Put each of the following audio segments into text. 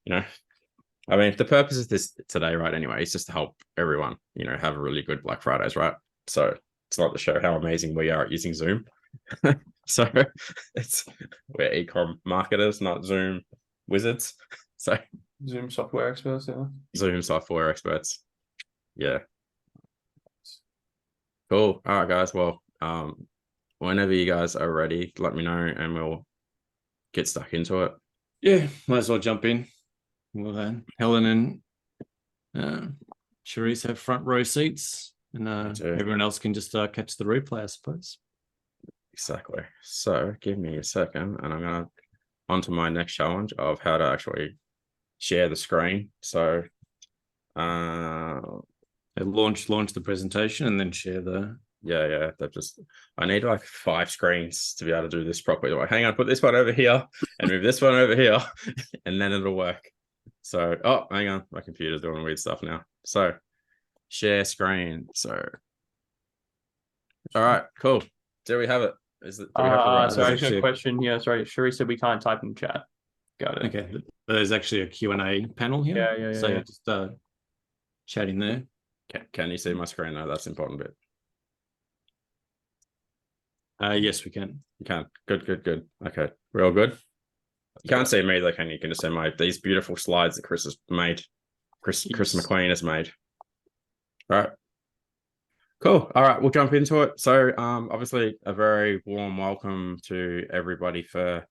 you know, I mean, the purpose of this today, right, anyway, is just to help everyone, have a really good Black Fridays, right? So it's not to show how amazing we are at using Zoom. So we're e-com marketers, not Zoom wizards. So Zoom software experts, yeah. Zoom software experts. Yeah. Cool. All right, guys. Well, whenever you guys are ready, let me know and we'll get stuck into it. Yeah, might as well jump in. Well, Helen and Charisse have front row seats, and everyone else can just catch the replay, I suppose. Exactly. So give me a second, and I'm gonna onto my next challenge of how to actually share the screen. So, launch the presentation and then share the. Yeah. I need like 5 screens to be able to do this properly. Like, hang on, put this one over here and move this one over here, and then it'll work. So, hang on, my computer's doing weird stuff now. So, share screen. So, all right, cool. There we have it. Sorry, a question here. Sorry, Sherry said we can't type in chat. Got it. Okay, there's actually a Q&A panel here. Yeah. So just chat in there. Can you see my screen though? That's the important bit. Yes, we can. You can. Good. Okay, we're all good. You can't see me though, can you? You can just see these beautiful slides that Chris has made. Chris McQueen has made. All right. Cool. All right, we'll jump into it. So obviously a very warm welcome to everybody for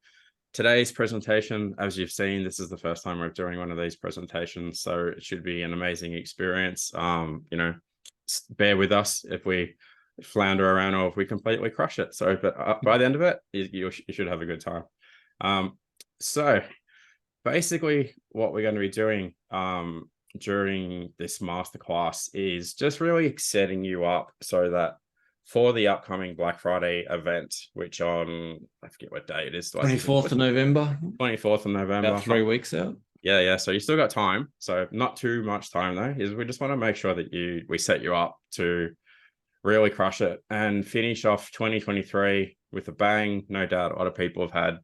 today's presentation. As you've seen, this is the first time we're doing one of these presentations, so it should be an amazing experience. Bear with us if we flounder around or if we completely crush it. So, but by the end of it, you should have a good time. So basically what we're going to be doing during this masterclass is just really setting you up so that for the upcoming Black Friday event, which on, I forget what day it is. 24th of November. 24th of November. About 3 weeks out. Yeah. So you still got time. So not too much time though, is we just want to make sure that we set you up to really crush it and finish off 2023 with a bang. No doubt a lot of people have had,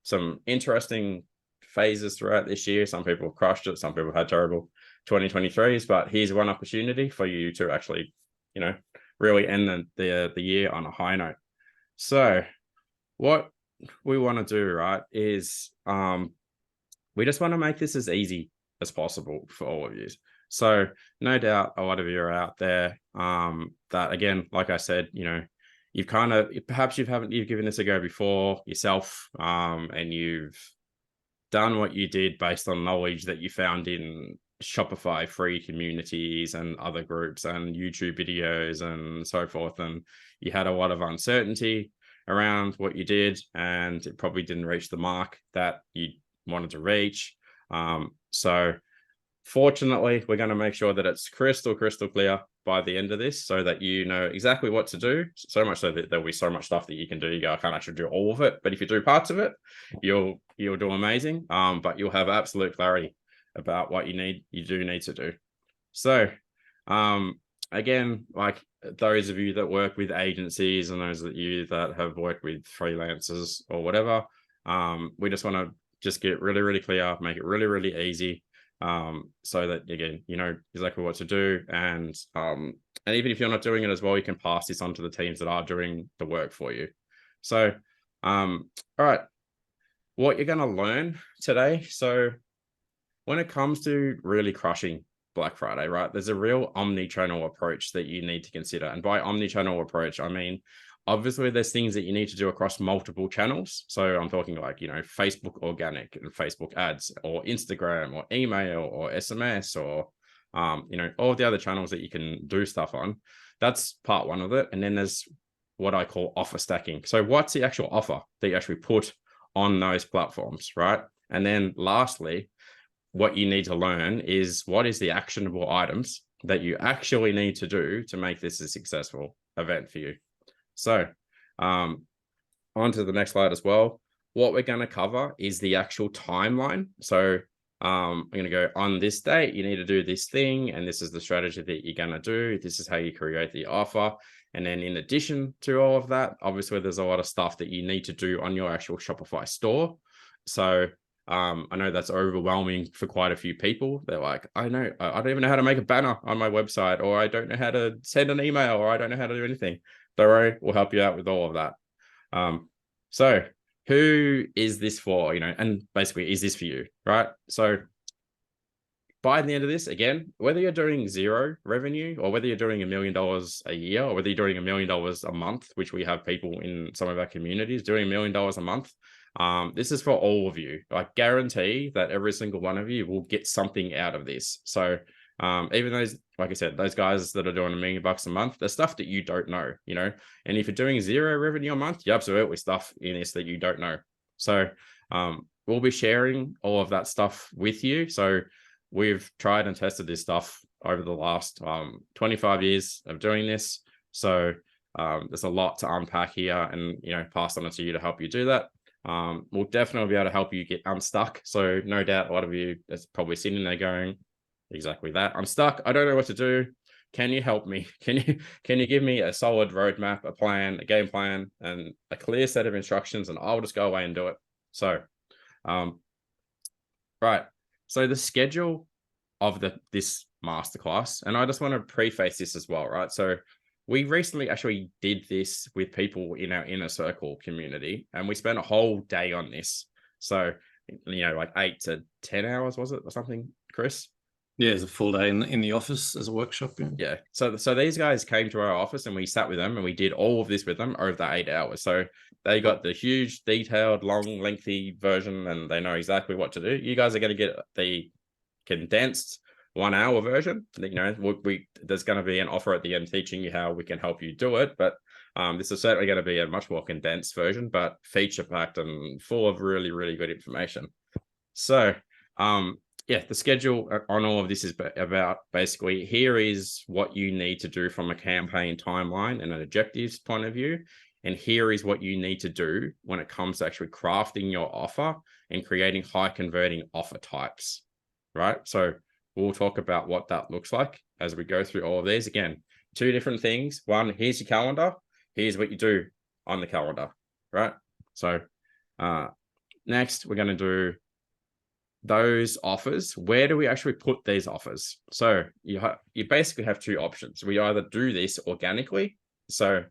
some interesting phases throughout this year. Some people have crushed it. Some people have had terrible 2023s, but here's one opportunity for you to actually, really end the year on a high note. So what we want to do, right, is we just want to make this as easy as possible for all of you. So no doubt a lot of you are out there that, again, like I said, you've given this a go before yourself, and you've done what you did based on knowledge that you found in Shopify free communities and other groups and YouTube videos and so forth. And you had a lot of uncertainty around what you did, and it probably didn't reach the mark that you wanted to reach. So fortunately, we're going to make sure that it's crystal clear by the end of this, so that you know exactly what to do. So much so that there'll be so much stuff that you can do. You go, I can't actually do all of it, but if you do parts of it, you'll do amazing. But you'll have absolute clarity about what you do need to do. So again, like those of you that work with agencies and those of you that have worked with freelancers or whatever, we just want to just get really clear, make it really easy, so that, again, you know exactly what to do. And even if you're not doing it as well, you can pass this on to the teams that are doing the work for you. So all right, what you're going to learn today. So when it comes to really crushing Black Friday, right, there's a real omni-channel approach that you need to consider. And by omni-channel approach, I mean, obviously there's things that you need to do across multiple channels. So I'm talking like, Facebook organic and Facebook ads, or Instagram or email or SMS, or, all the other channels that you can do stuff on. That's part one of it. And then there's what I call offer stacking. So what's the actual offer that you actually put on those platforms, right? And then lastly, what you need to learn is what is the actionable items that you actually need to do to make this a successful event for you. So on to the next slide as well. What we're going to cover is the actual timeline. So I'm going to go, on this date, you need to do this thing, and this is the strategy that you're going to do. This is how you create the offer. And then in addition to all of that, obviously there's a lot of stuff that you need to do on your actual Shopify store. So I know that's overwhelming for quite a few people. They're like, I don't even know how to make a banner on my website, or I don't know how to send an email, or I don't know how to do anything. Don't worry, we'll help you out with all of that. So who is this for? And basically, is this for you, right? So by the end of this, again, whether you're doing 0 revenue, or whether you're doing $1 million a year, or whether you're doing $1 million a month, which we have people in some of our communities doing $1 million a month, this is for all of you. I guarantee that every single one of you will get something out of this. So even those, like I said, those guys that are doing $1 million a month, there's stuff that you don't know, and if you're doing 0 revenue a month, you absolutely stuff in this that you don't know. So we'll be sharing all of that stuff with you. So we've tried and tested this stuff over the last 25 years of doing this. So there's a lot to unpack here, and pass on it to you to help you do that. We'll definitely be able to help you get unstuck. So no doubt a lot of you that's probably sitting there going, exactly that. I'm stuck. I don't know what to do. Can you help me? Can you give me a solid roadmap, a plan, a game plan, and a clear set of instructions, and I'll just go away and do it. So, right. So the schedule of this masterclass, and I just want to preface this as well, right? So we recently actually did this with people in our inner circle community, and we spent a whole day on this. So, like 8 to 10 hours, was it, or something, Chris? Yeah, it's a full day in the office as a workshop. Yeah. So these guys came to our office, and we sat with them, and we did all of this with them over the 8 hours. So they got the huge, detailed, long, lengthy version, and they know exactly what to do. You guys are going to get the condensed 1 hour version. There's going to be an offer at the end teaching you how we can help you do it. But this is certainly going to be a much more condensed version, but feature packed and full of really, really good information. So, yeah, the schedule on all of this is about basically, here is what you need to do from a campaign timeline and an objectives point of view. And here is what you need to do when it comes to actually crafting your offer and creating high converting offer types, right? So we'll talk about what that looks like as we go through all of these. Again, 2 different things. One, here's your calendar. Here's what you do on the calendar, right? So next, we're going to do those offers. Where do we actually put these offers? So you basically have 2 options. We either do this organically. So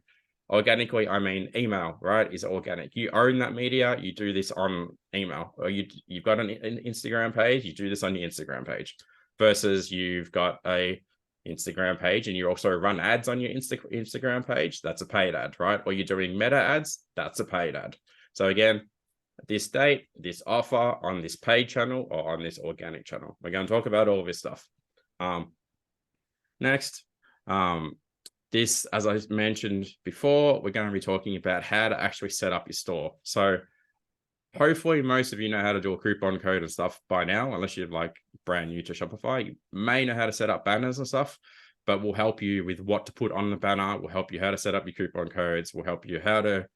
organically, I mean email, right? Is organic. You own that media. You do this on email, or you've got an Instagram page. You do this on your Instagram page. Versus you've got a Instagram page and you also run ads on your Instagram page. That's a paid ad, right? Or you're doing meta ads. That's a paid ad. So again, this date, this offer on this paid channel or on this organic channel. We're going to talk about all of this stuff. Next, this, as I mentioned before, we're going to be talking about how to actually set up your store. So hopefully most of you know how to do a coupon code and stuff by now, unless you're like brand new to Shopify. You may know how to set up banners and stuff, but we'll help you with what to put on the banner. We'll help you how to set up your coupon codes. We'll help you how to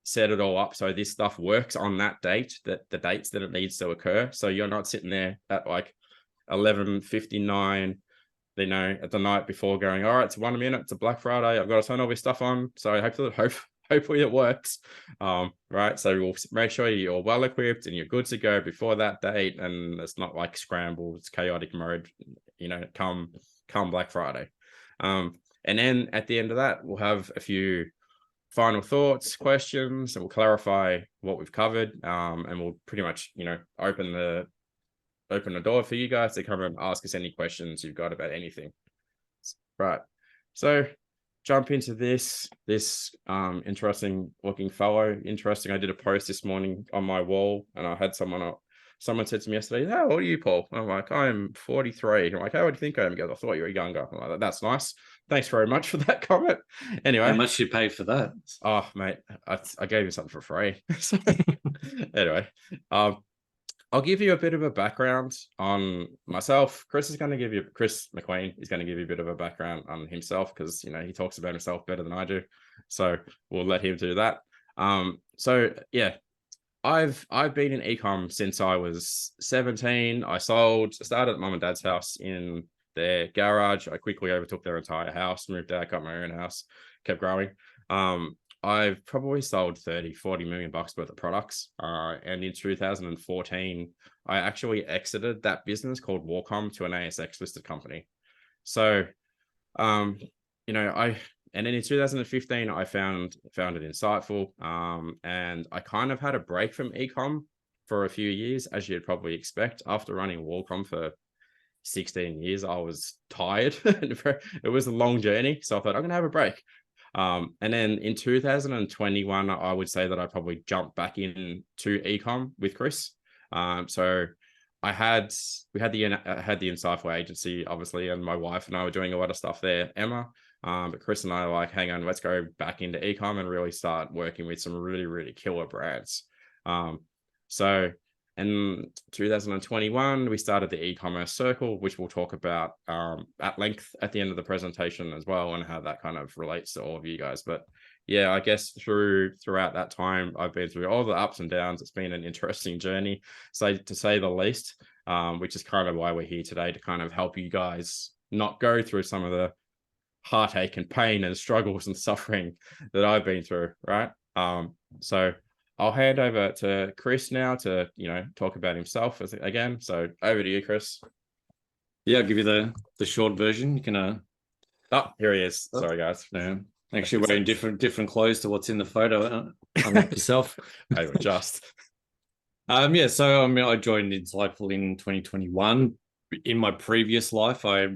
set it all up so this stuff works on that date, that the dates that it needs to occur. So you're not sitting there at like 11:59, at the night before going, all right, it's 1 minute, it's a Black Friday, I've got to turn all this stuff on. So hopefully it works. Right. So we'll make sure you're well equipped and you're good to go before that date. And it's not like scramble, it's chaotic mode, come Black Friday. And then at the end of that, we'll have a few final thoughts, questions, and we'll clarify what we've covered. And we'll pretty much, open the door for you guys to come and ask us any questions you've got about anything. Right. So jump into this interesting looking fellow. Interesting. I did a post this morning on my wall, and I had someone said to me yesterday, "How old are you, Paul?" And I'm like, "I'm 43. I'm like, "How old do you think I am?" He goes, "I thought you were younger." I'm like, "That's nice. Thanks very much for that comment." Anyway, how much you paid for that? Oh, mate, I gave you something for free. So, anyway, I'll give you a bit of a background on myself. Chris McQueen is going to give you a bit of a background on himself because, he talks about himself better than I do. So we'll let him do that. So yeah, I've been in ecom since I was 17. I started at mum and dad's house in their garage. I quickly overtook their entire house, moved out, got my own house, kept growing. I've probably sold 30-40 million bucks worth of products. And in 2014, I actually exited that business called Warcom to an ASX listed company. So, and then in 2015, I founded Insiteful. And I kind of had a break from ecom for a few years, as you'd probably expect. After running Warcom for 16 years, I was tired. It was a long journey. So I thought, I'm going to have a break. And then in 2021, I would say that I probably jumped back into ecom with Chris. So we had the Insiteful agency, obviously, and my wife and I were doing a lot of stuff there, Emma. But Chris and I were like, hang on, let's go back into ecom and really start working with some really, really killer brands. So in 2021, we started the e-commerce circle, which we'll talk about at length at the end of the presentation as well, and how that kind of relates to all of you guys. But yeah, I guess throughout that time, I've been through all the ups and downs. It's been an interesting journey, so to say the least, which is kind of why we're here today, to kind of help you guys not go through some of the heartache and pain and struggles and suffering that I've been through, right? So I'll hand over to Chris now to, talk about himself again. So over to you, Chris. Yeah, I'll give you the short version. You can Oh, here he is. Sorry, guys. Yeah. Actually wearing different clothes to what's in the photo. Unlike yourself. I adjust. Yeah, so I joined Insiteful in 2021. In my previous life, I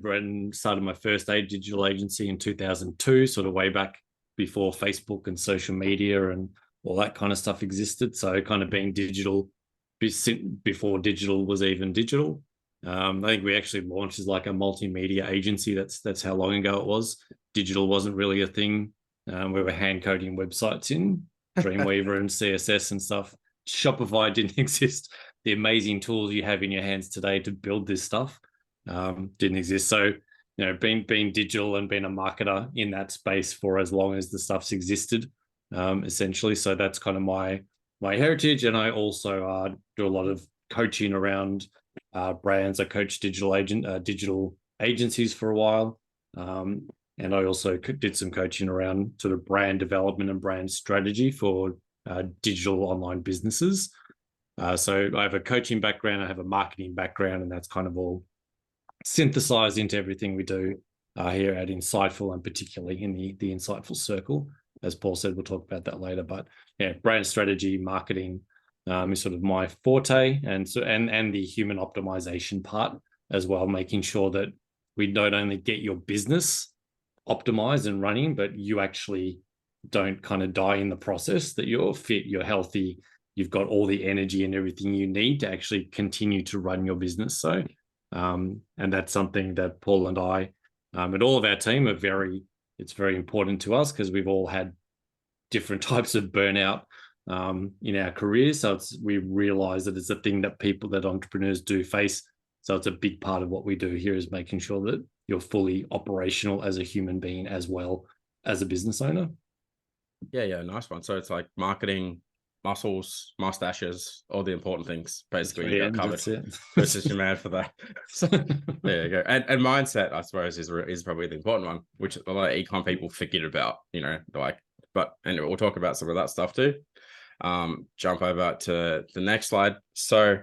started my first digital agency in 2002, sort of way back before Facebook and social media and all that kind of stuff existed. So kind of being digital before digital was even digital. I think we actually launched as like a multimedia agency. That's how long ago it was. Digital wasn't really a thing. We were hand coding websites in Dreamweaver and CSS and stuff. Shopify didn't exist. The amazing tools you have in your hands today to build this stuff didn't exist. So, being digital and being a marketer in that space for as long as the stuff's existed, essentially. So that's kind of my heritage. And I also do a lot of coaching around brands. I coached digital agencies for a while. And I also did some coaching around sort of brand development and brand strategy for digital online businesses. So I have a coaching background, I have a marketing background, and that's kind of all synthesized into everything we do here at Insiteful, and particularly in the Insiteful circle. As Paul said, we'll talk about that later. But yeah, brand strategy, marketing is sort of my forte, and the human optimization part as well, making sure that we not only get your business optimized and running, but you actually don't kind of die in the process, that you're fit, you're healthy, you've got all the energy and everything you need to actually continue to run your business. So, and that's something that Paul and I and all of our team it's very important to us, because we've all had different types of burnout in our careers. So we realize that it's a thing that entrepreneurs do face. So it's a big part of what we do here, is making sure that you're fully operational as a human being as well as a business owner. Yeah, nice one. So it's like marketing, muscles, mustaches, all the important things. Basically, you got covered. This is your man for that. So there you go. And mindset, I suppose, is probably the important one, which a lot of ecom people forget about. But anyway, we'll talk about some of that stuff too. Jump over to the next slide. So,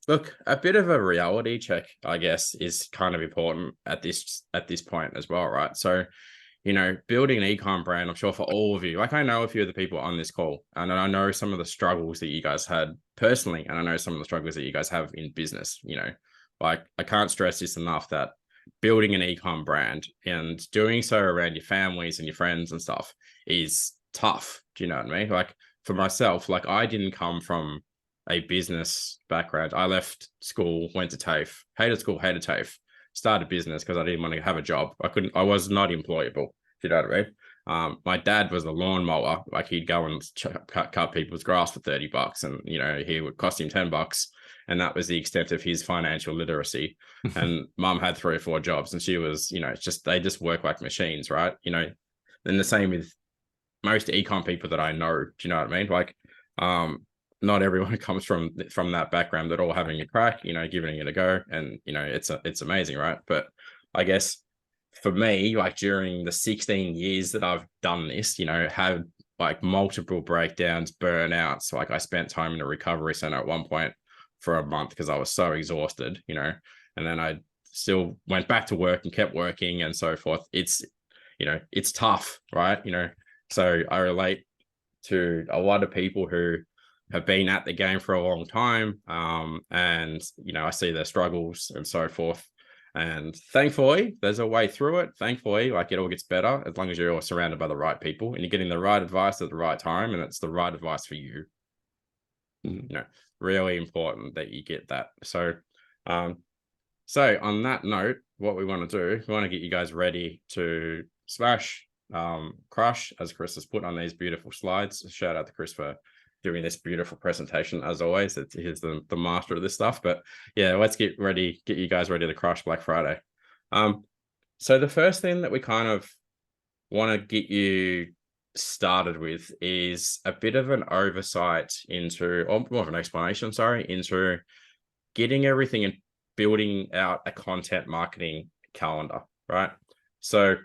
look, a bit of a reality check, I guess, is kind of important at this point as well, right? So, building an ecom brand, I'm sure for all of you, like I know a few of the people on this call, and I know some of the struggles that you guys had personally, and I know some of the struggles that you guys have in business. Like I can't stress this enough, that building an ecom brand and doing so around your families and your friends and stuff is tough. Do you know what I mean? Like for myself, like I didn't come from a business background. I left school, went to TAFE, hated school, hated TAFE, started business because I didn't want to have a job. I was not employable. Do you know what I mean? My dad was a lawnmower. Like he'd go and cut people's grass for $30, and he would cost him $10, and that was the extent of his financial literacy. And mum had 3 or 4 jobs, and she was, they just work like machines, right? And the same with most ecom people that I know. Do you know what I mean? Like, not everyone comes from that background. They're all having a crack, giving it a go, and it's amazing, right? But I guess for me, like during the 16 years that I've done this, had like multiple breakdowns, burnouts. Like I spent time in a recovery center at one point for a month because I was so exhausted, and then I still went back to work and kept working and so forth. It's tough, right? So I relate to a lot of people who have been at the game for a long time. And I see their struggles and so forth. And thankfully, there's a way through it. Thankfully, like it all gets better as long as you're all surrounded by the right people and you're getting the right advice at the right time, and it's the right advice for you. Really important that you get that. So on that note, what we want to do, we want to get you guys ready to smash, crush, as Chris has put on these beautiful slides. Shout out to Chris for doing this beautiful presentation as always. He's the master of this stuff. But yeah, let's get you guys ready to crush Black Friday. So the first thing that we kind of want to get you started with is a bit of an oversight or more of an explanation, into getting everything and building out a content marketing calendar, right? So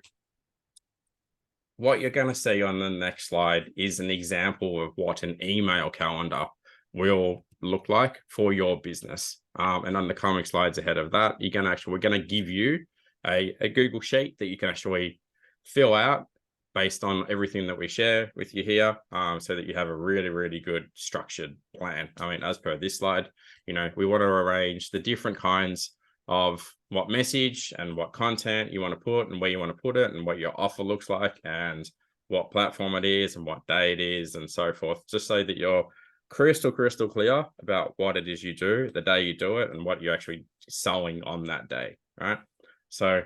what you're going to see on the next slide is an example of what an email calendar will look like for your business. And on the coming slides ahead of that, we're going to give you a Google Sheet that you can actually fill out based on everything that we share with you here, so that you have a really, really good structured plan. I mean, as per this slide, we want to arrange the different kinds of what message and what content you want to put and where you want to put it and what your offer looks like and what platform it is and what day it is and so forth, just so that you're crystal clear about what it is you do, the day you do it, and what you're actually selling on that day, right? So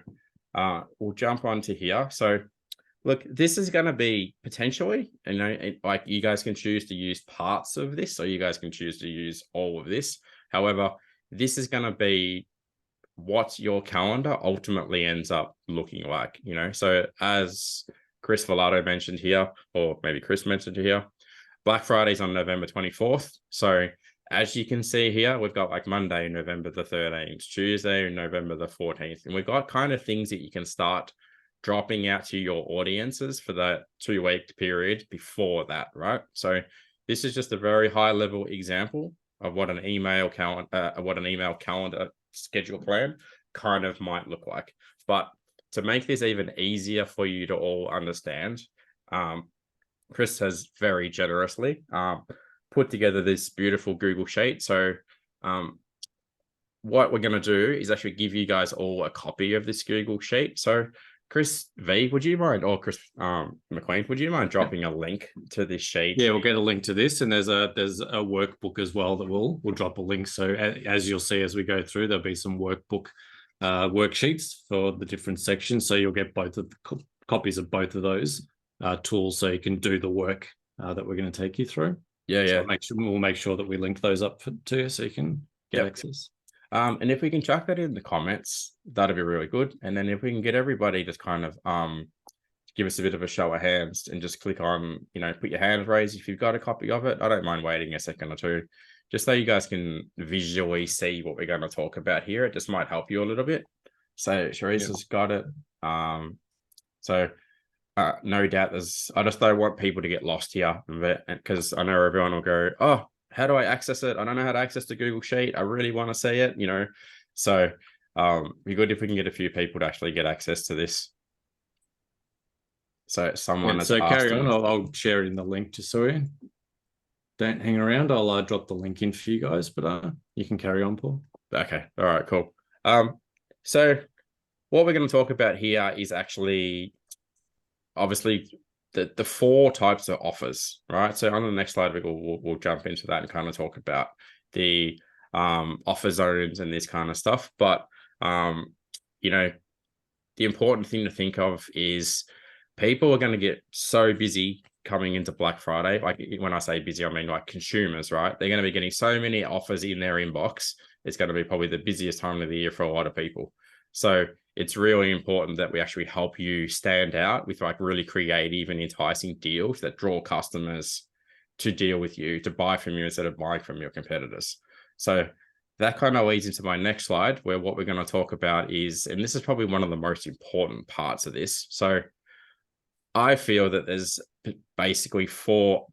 we'll jump onto here. So look, this is going to be potentially, like you guys can choose to use parts of this, or you guys can choose to use all of this. However, this is going to be what your calendar ultimately ends up looking like, So as Chris Vallado mentioned here, or maybe Chris mentioned here, Black Friday's on November 24th. So as you can see here, we've got like Monday, November the 13th, Tuesday, November the 14th. And we've got kind of things that you can start dropping out to your audiences for that 2-week period before that, right? So this is just a very high level example of what an email calendar schedule plan kind of might look like. But to make this even easier for you to all understand, Chris has very generously put together this beautiful Google Sheet. So what we're going to do is actually give you guys all a copy of this Google Sheet. So Chris V, would you mind, or Chris McQueen, would you mind dropping a link to this sheet? Yeah, we'll get a link to this, and there's a workbook as well that we'll drop a link. So as you'll see as we go through, there'll be some worksheets for the different sections. So you'll get both of the copies of both of those tools, so you can do the work that we're going to take you through. Yeah. So we'll make sure that we link those up to you so you can get access. And if we can chuck that in the comments, that'd be really good. And then if we can get everybody just kind of give us a bit of a show of hands and just click on, put your hand raised if you've got a copy of it. I don't mind waiting a second or two, just so you guys can visually see what we're going to talk about here. It just might help you a little bit. So Charisse has got it. No doubt I just don't want people to get lost here, because I know everyone will go, oh, how do I access it? I don't know how to access the Google Sheet. I really want to see it, So be good if we can get a few people to actually get access to this. So someone has asked carry on. I'll share it in the link just so we don't hang around. I'll drop the link in for you guys, but you can carry on, Paul. Okay. All right, cool. So what we're going to talk about here is actually obviously the 4 types of offers, right? So on the next slide, we'll jump into that and kind of talk about the offer zones and this kind of stuff. But, the important thing to think of is people are going to get so busy coming into Black Friday. Like when I say busy, I mean like consumers, right? They're going to be getting so many offers in their inbox. It's going to be probably the busiest time of the year for a lot of people. So it's really important that we actually help you stand out with like really creative and enticing deals that draw customers to deal with you, to buy from you instead of buying from your competitors. So that kind of leads into my next slide, where what we're going to talk about is, and this is probably one of the most important parts of this. So I feel that there's basically 4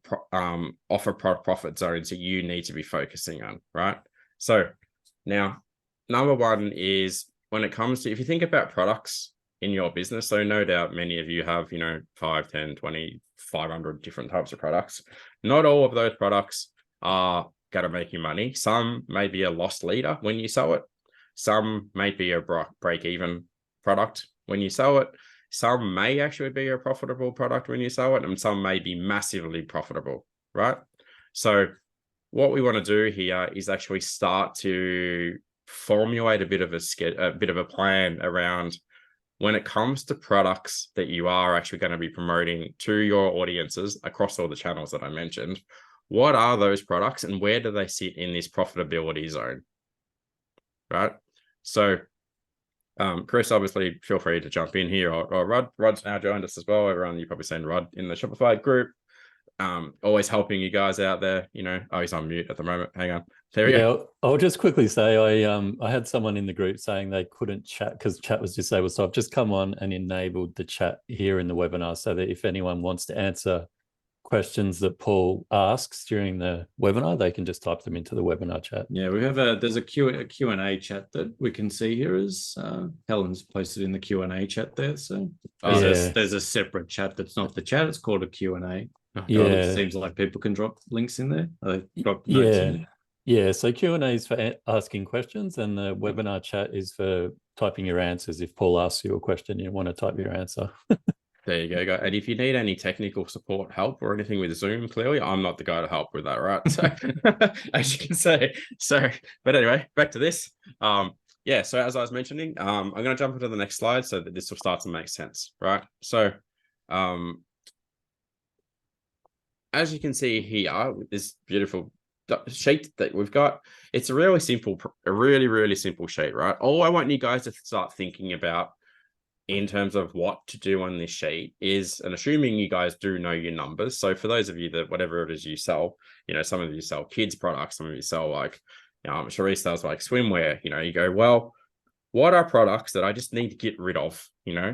offer profit zones that you need to be focusing on, right? So now, number 1 is when it comes to, if you think about products in your business, so no doubt many of you have, 5, 10, 20, 500 different types of products. Not all of those products are going to make you money. Some may be a lost leader when you sell it. Some may be a break-even product when you sell it. Some may actually be a profitable product when you sell it, and some may be massively profitable, right? So what we want to do here is actually start to formulate a bit of a plan around when it comes to products that you are actually going to be promoting to your audiences across all the channels that I mentioned. What are those products and where do they sit in this profitability zone, right? So Chris, obviously, feel free to jump in here, or Rod's now joined us as well. Everyone, you've probably seen Rod in the Shopify group. Always helping you guys out there. Oh, he's on mute at the moment. Hang on. There we go. I'll just quickly say I had someone in the group saying they couldn't chat because chat was disabled. So I've just come on and enabled the chat here in the webinar so that if anyone wants to answer questions that Paul asks during the webinar, they can just type them into the webinar chat. Yeah, we have there's a Q&A chat that we can see here as Helen's posted in the Q&A chat there. So there's a separate chat that's not the chat. It's called a Q&A. It seems like people can drop links in there. Drop notes in there. Yeah, so Q&A is for asking questions and the webinar chat is for typing your answers. If Paul asks you a question, you want to type your answer. There you go. And if you need any technical support help or anything with Zoom, clearly I'm not the guy to help with that, right? So as you can say. But anyway, back to this. So as I was mentioning, I'm going to jump into the next slide so that this will start to make sense, right? So as you can see here with this beautiful sheet that we've got, it's a really simple sheet, right? All I want you guys to start thinking about in terms of what to do on this sheet is, and assuming you guys do know your numbers. So for those of you that whatever it is you sell, some of you sell kids products, some of you sell like, Cherise sells like swimwear, you go, well, what are products that I just need to get rid of?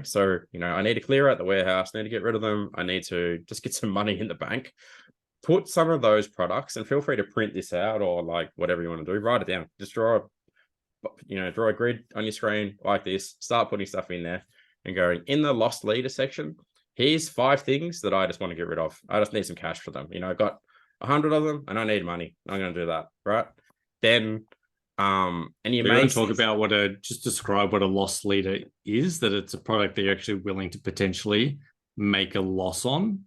So, I need to clear out the warehouse, I need to get rid of them. I need to just get some money in the bank. Put some of those products, and feel free to print this out or like whatever you want to do, write it down. Just draw a grid on your screen like this, start putting stuff in there and going in the lost leader section. Here's 5 things that I just want to get rid of. I just need some cash for them. I've got 100 of them and I need money. I'm going to do that. Right. Then, and you may talk about just describe what a lost leader is, that it's a product that you're actually willing to potentially make a loss on.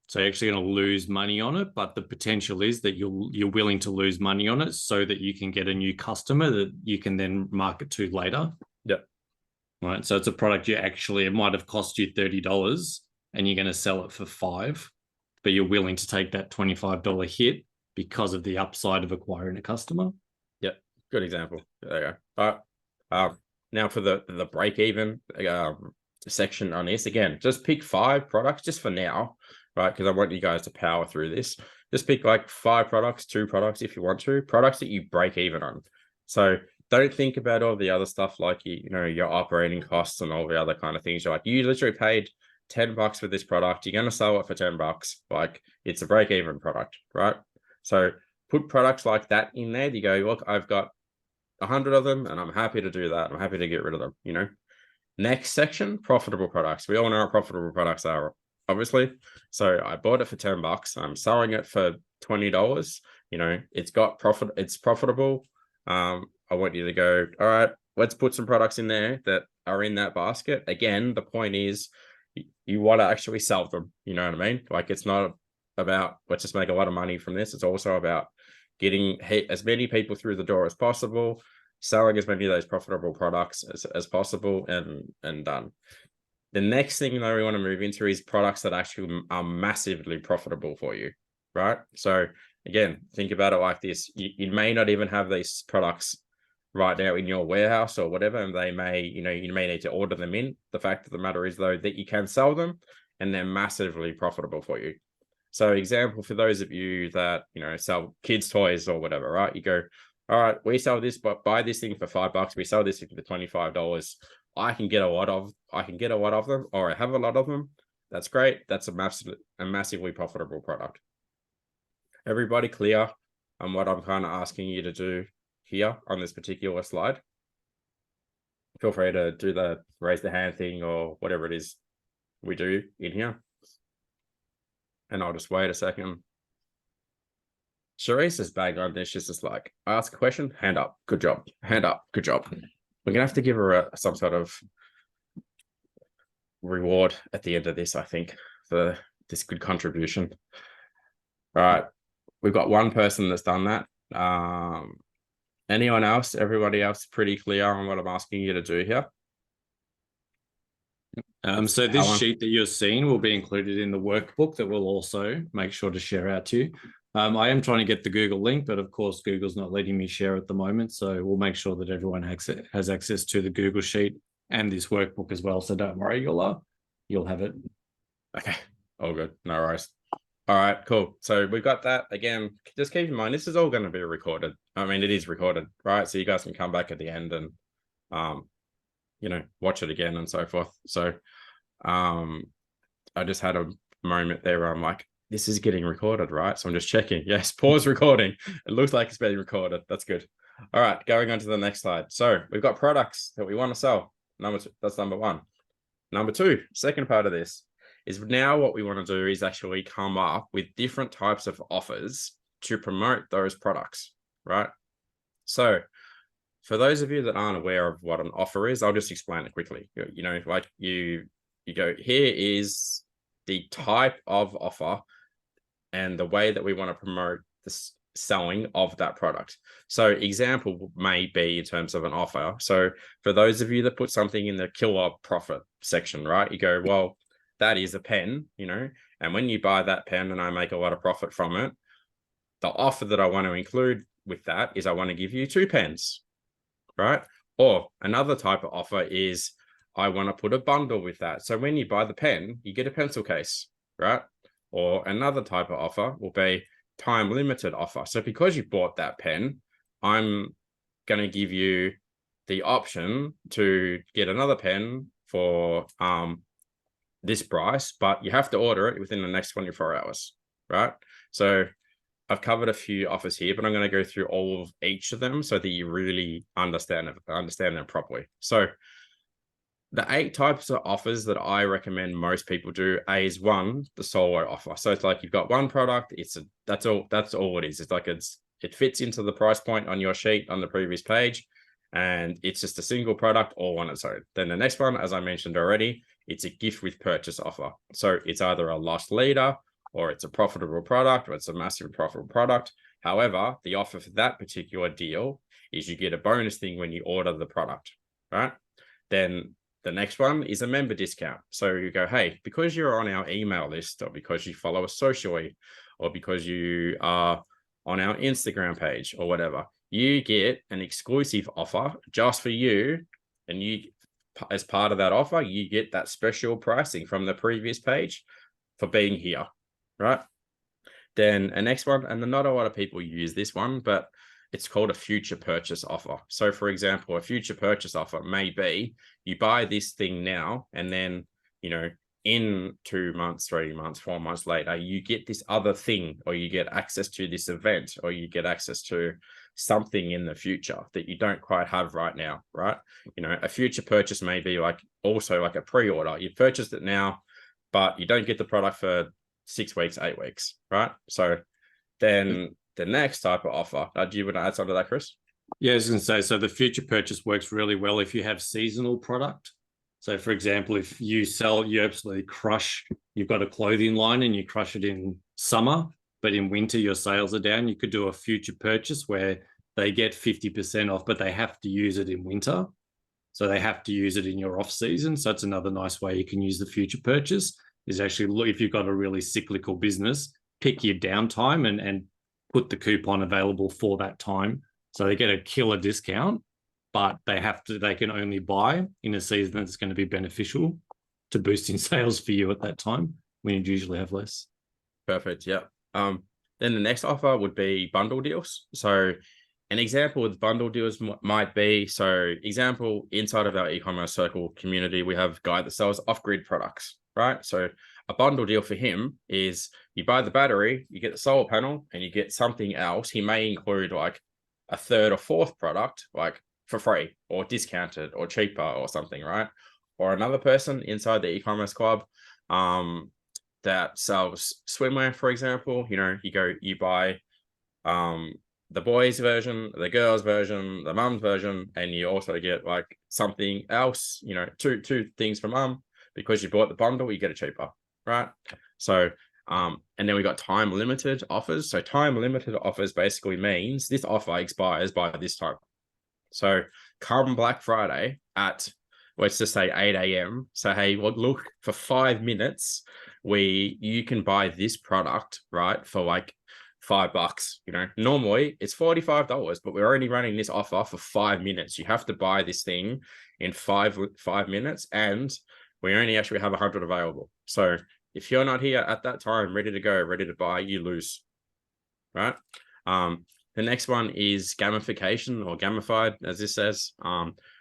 So you're actually going to lose money on it, but the potential is that you're willing to lose money on it so that you can get a new customer that you can then market to later. Yep. Right. So it's a product it might have cost you $30 and you're going to sell it for $5, but you're willing to take that $25 hit because of the upside of acquiring a customer. Yep. Good example. There you go. All right. Now for the break even section on this, again, just pick 5 products just for now, right? Because I want you guys to power through this. Just pick like 5 products, 2 products if you want to, products that you break even on. So don't think about all the other stuff like your operating costs and all the other kind of things. You're like, you literally paid $10 for this product. You're going to sell it for $10. Like, it's a break-even product, right? So put products like that in there. You go, look, I've got 100 of them and I'm happy to do that. I'm happy to get rid of them, Next section, profitable products. We all know what profitable products are, obviously. So I bought it for $10. I'm selling it for $20. It's got profit. It's profitable. I want you to go, all right, let's put some products in there that are in that basket. Again, the point is you want to actually sell them. You know what I mean? Like, it's not about, let's just make a lot of money from this. It's also about getting as many people through the door as possible, selling as many of those profitable products as possible, and done. The next thing that we want to move into is products that actually are massively profitable for you, right? So again, think about it like this. You may not even have these products right now in your warehouse or whatever, and they may, you may need to order them in. The fact of the matter is, though, that you can sell them and they're massively profitable for you. So example, for those of you that, sell kids' toys or whatever, right? You go, all right, we sell this, but buy this thing for $5. We sell this thing for $25. I can get a lot of them, or I have a lot of them. That's great. That's a massively profitable product. Everybody clear on what I'm kind of asking you to do here on this particular slide? Feel free to do the raise the hand thing or whatever it is we do in here. And I'll just wait a second. Charisse is bang on this. She's just like, ask a question, hand up, good job. Hand up, good job. We're gonna have to give her some sort of reward at the end of this, I think, for this good contribution. All right, we've got one person that's done that. Anyone else? Everybody else pretty clear on what I'm asking you to do here? So this sheet that you're seeing will be included in the workbook that we'll also make sure to share out to you. I am trying to get the Google link, but of course, Google's not letting me share at the moment. So we'll make sure that everyone has access to the Google sheet and this workbook as well. So don't worry, you'll have it. Okay, all good. No worries. All right, cool. So we've got that. Again, just keep in mind, this is all going to be recorded. I mean, it is recorded, right? So you guys can come back at the end and, watch it again and so forth. So I just had a moment there where I'm like, this is getting recorded, right? So I'm just checking. Yes, pause recording. It looks like it's being recorded. That's good. All right, going on to the next slide. So we've got products that we want to sell. That's number one. Number two, second part of this is now what we want to do is actually come up with different types of offers to promote those products, right? So for those of you that aren't aware of what an offer is, I'll just explain it quickly. Like you go, here is the type of offer and the way that we want to promote the selling of that product. So example may be in terms of an offer. So for those of you that put something in the killer profit section, right? You go, well, that is a pen, and when you buy that pen and I make a lot of profit from it, the offer that I want to include with that is I want to give you 2 pens, right? Or another type of offer is I want to put a bundle with that. So when you buy the pen, you get a pencil case, right? Or another type of offer will be time limited offer. So because you bought that pen, I'm going to give you the option to get another pen for this price, but you have to order it within the next 24 hours, right? So I've covered a few offers here, but I'm going to go through all of each of them so that you really understand them properly. So the 8 types of offers that I recommend most people do is one, the solo offer. So it's like you've got one product. That's all it is. It's like it fits into the price point on your sheet on the previous page, and it's just a single product all on its own. Then the next one, as I mentioned already, it's a gift with purchase offer. So it's either a loss leader, or it's a profitable product, or it's a massive profitable product. However, the offer for that particular deal is you get a bonus thing when you order the product, right? Then the next one is a member discount. So you go, hey, because you're on our email list, or because you follow us socially, or because you are on our Instagram page or whatever, you get an exclusive offer just for you. And you, as part of that offer, you get that special pricing from the previous page for being here, right? Then a next one, and not a lot of people use this one, but it's called a future purchase offer. So for example, a future purchase offer may be you buy this thing now, and then, in 2 months, 3 months, 4 months later, you get this other thing, or you get access to this event, or you get access to something in the future that you don't quite have right now, right? A future purchase may be also like a pre-order. You purchased it now, but you don't get the product for 6 weeks, 8 weeks, right? So then the next type of offer, do you want to add something to that, Chris? Yeah, I was going to say, so the future purchase works really well if you have seasonal product. So for example, if you absolutely crush, you've got a clothing line and you crush it in summer, but in winter your sales are down, you could do a future purchase where they get 50% off, but they have to use it in winter. So they have to use it in your off season. So it's another nice way you can use the future purchase is actually, if you've got a really cyclical business, pick your downtime and put the coupon available for that time. So they get a killer discount, but they can only buy in a season that's going to be beneficial to boosting sales for you at that time when you'd usually have less. Perfect. Yeah. Then the next offer would be bundle deals. So An example with bundle deals might be, so example, inside of our e-commerce circle community, we have a guy that sells off-grid products, right? So a bundle deal for him is you buy the battery, you get the solar panel, and you get something else. He may include like a third or fourth product, like for free or discounted or cheaper or something, right? Or another person inside the e-commerce club that sells swimwear, for example, you buy the boys version, the girls version, the mum's version, and you also get like something else, two things for mum. Because you bought the bundle, you get it cheaper, right? So and then we got time limited offers. So time limited offers basically means this offer expires by this time. So come Black Friday at, let's just say 8 a.m. So, hey, well, look, for 5 minutes, you can buy this product, right, for like $5. Normally it's $45, but we're only running this offer for 5 minutes. You have to buy this thing in five minutes, and we only actually have 100 available. So if you're not here at that time, ready to go, ready to buy, you lose, right? The next one is gamification, or gamified, as this says.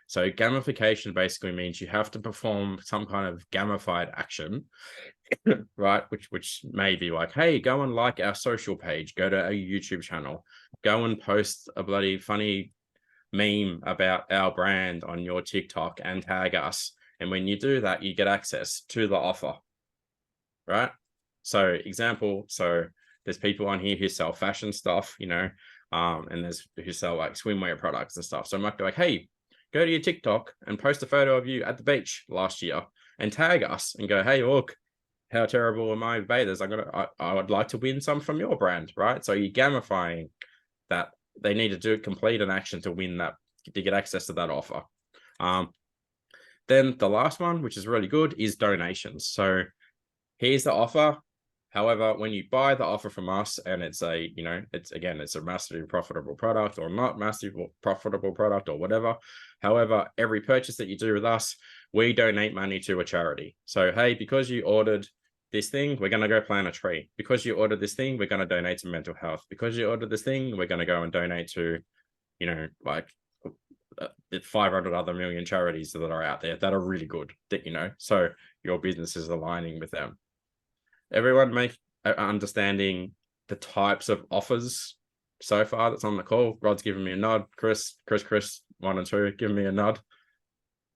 So gamification basically means you have to perform some kind of gamified action, right? Which may be like, hey, go and like our social page, go to our YouTube channel, go and post a bloody funny meme about our brand on your TikTok and tag us. And when you do that, you get access to the offer, right? So example, so there's people on here who sell fashion stuff, and there's who sell like swimwear products and stuff. So I might be like, hey, go to your TikTok and post a photo of you at the beach last year and tag us and go, hey, look, how terrible are my bathers? I would like to win some from your brand, right? So you're gamifying that they need to complete an action to win that, to get access to that offer. Then the last one, which is really good, is donations. So here's the offer. However, when you buy the offer from us and it's a massively profitable product or not massively profitable product or whatever. However, every purchase that you do with us, we donate money to a charity. So, hey, because you ordered this thing, we're going to go plant a tree. Because you ordered this thing, we're going to donate to mental health. Because you ordered this thing, we're going to go and donate to, like 500 other million charities that are out there that are really good, so your business is aligning with them. Everyone make understanding the types of offers so far that's on the call. Rod's giving me a nod. Chris, 1 and 2, giving me a nod.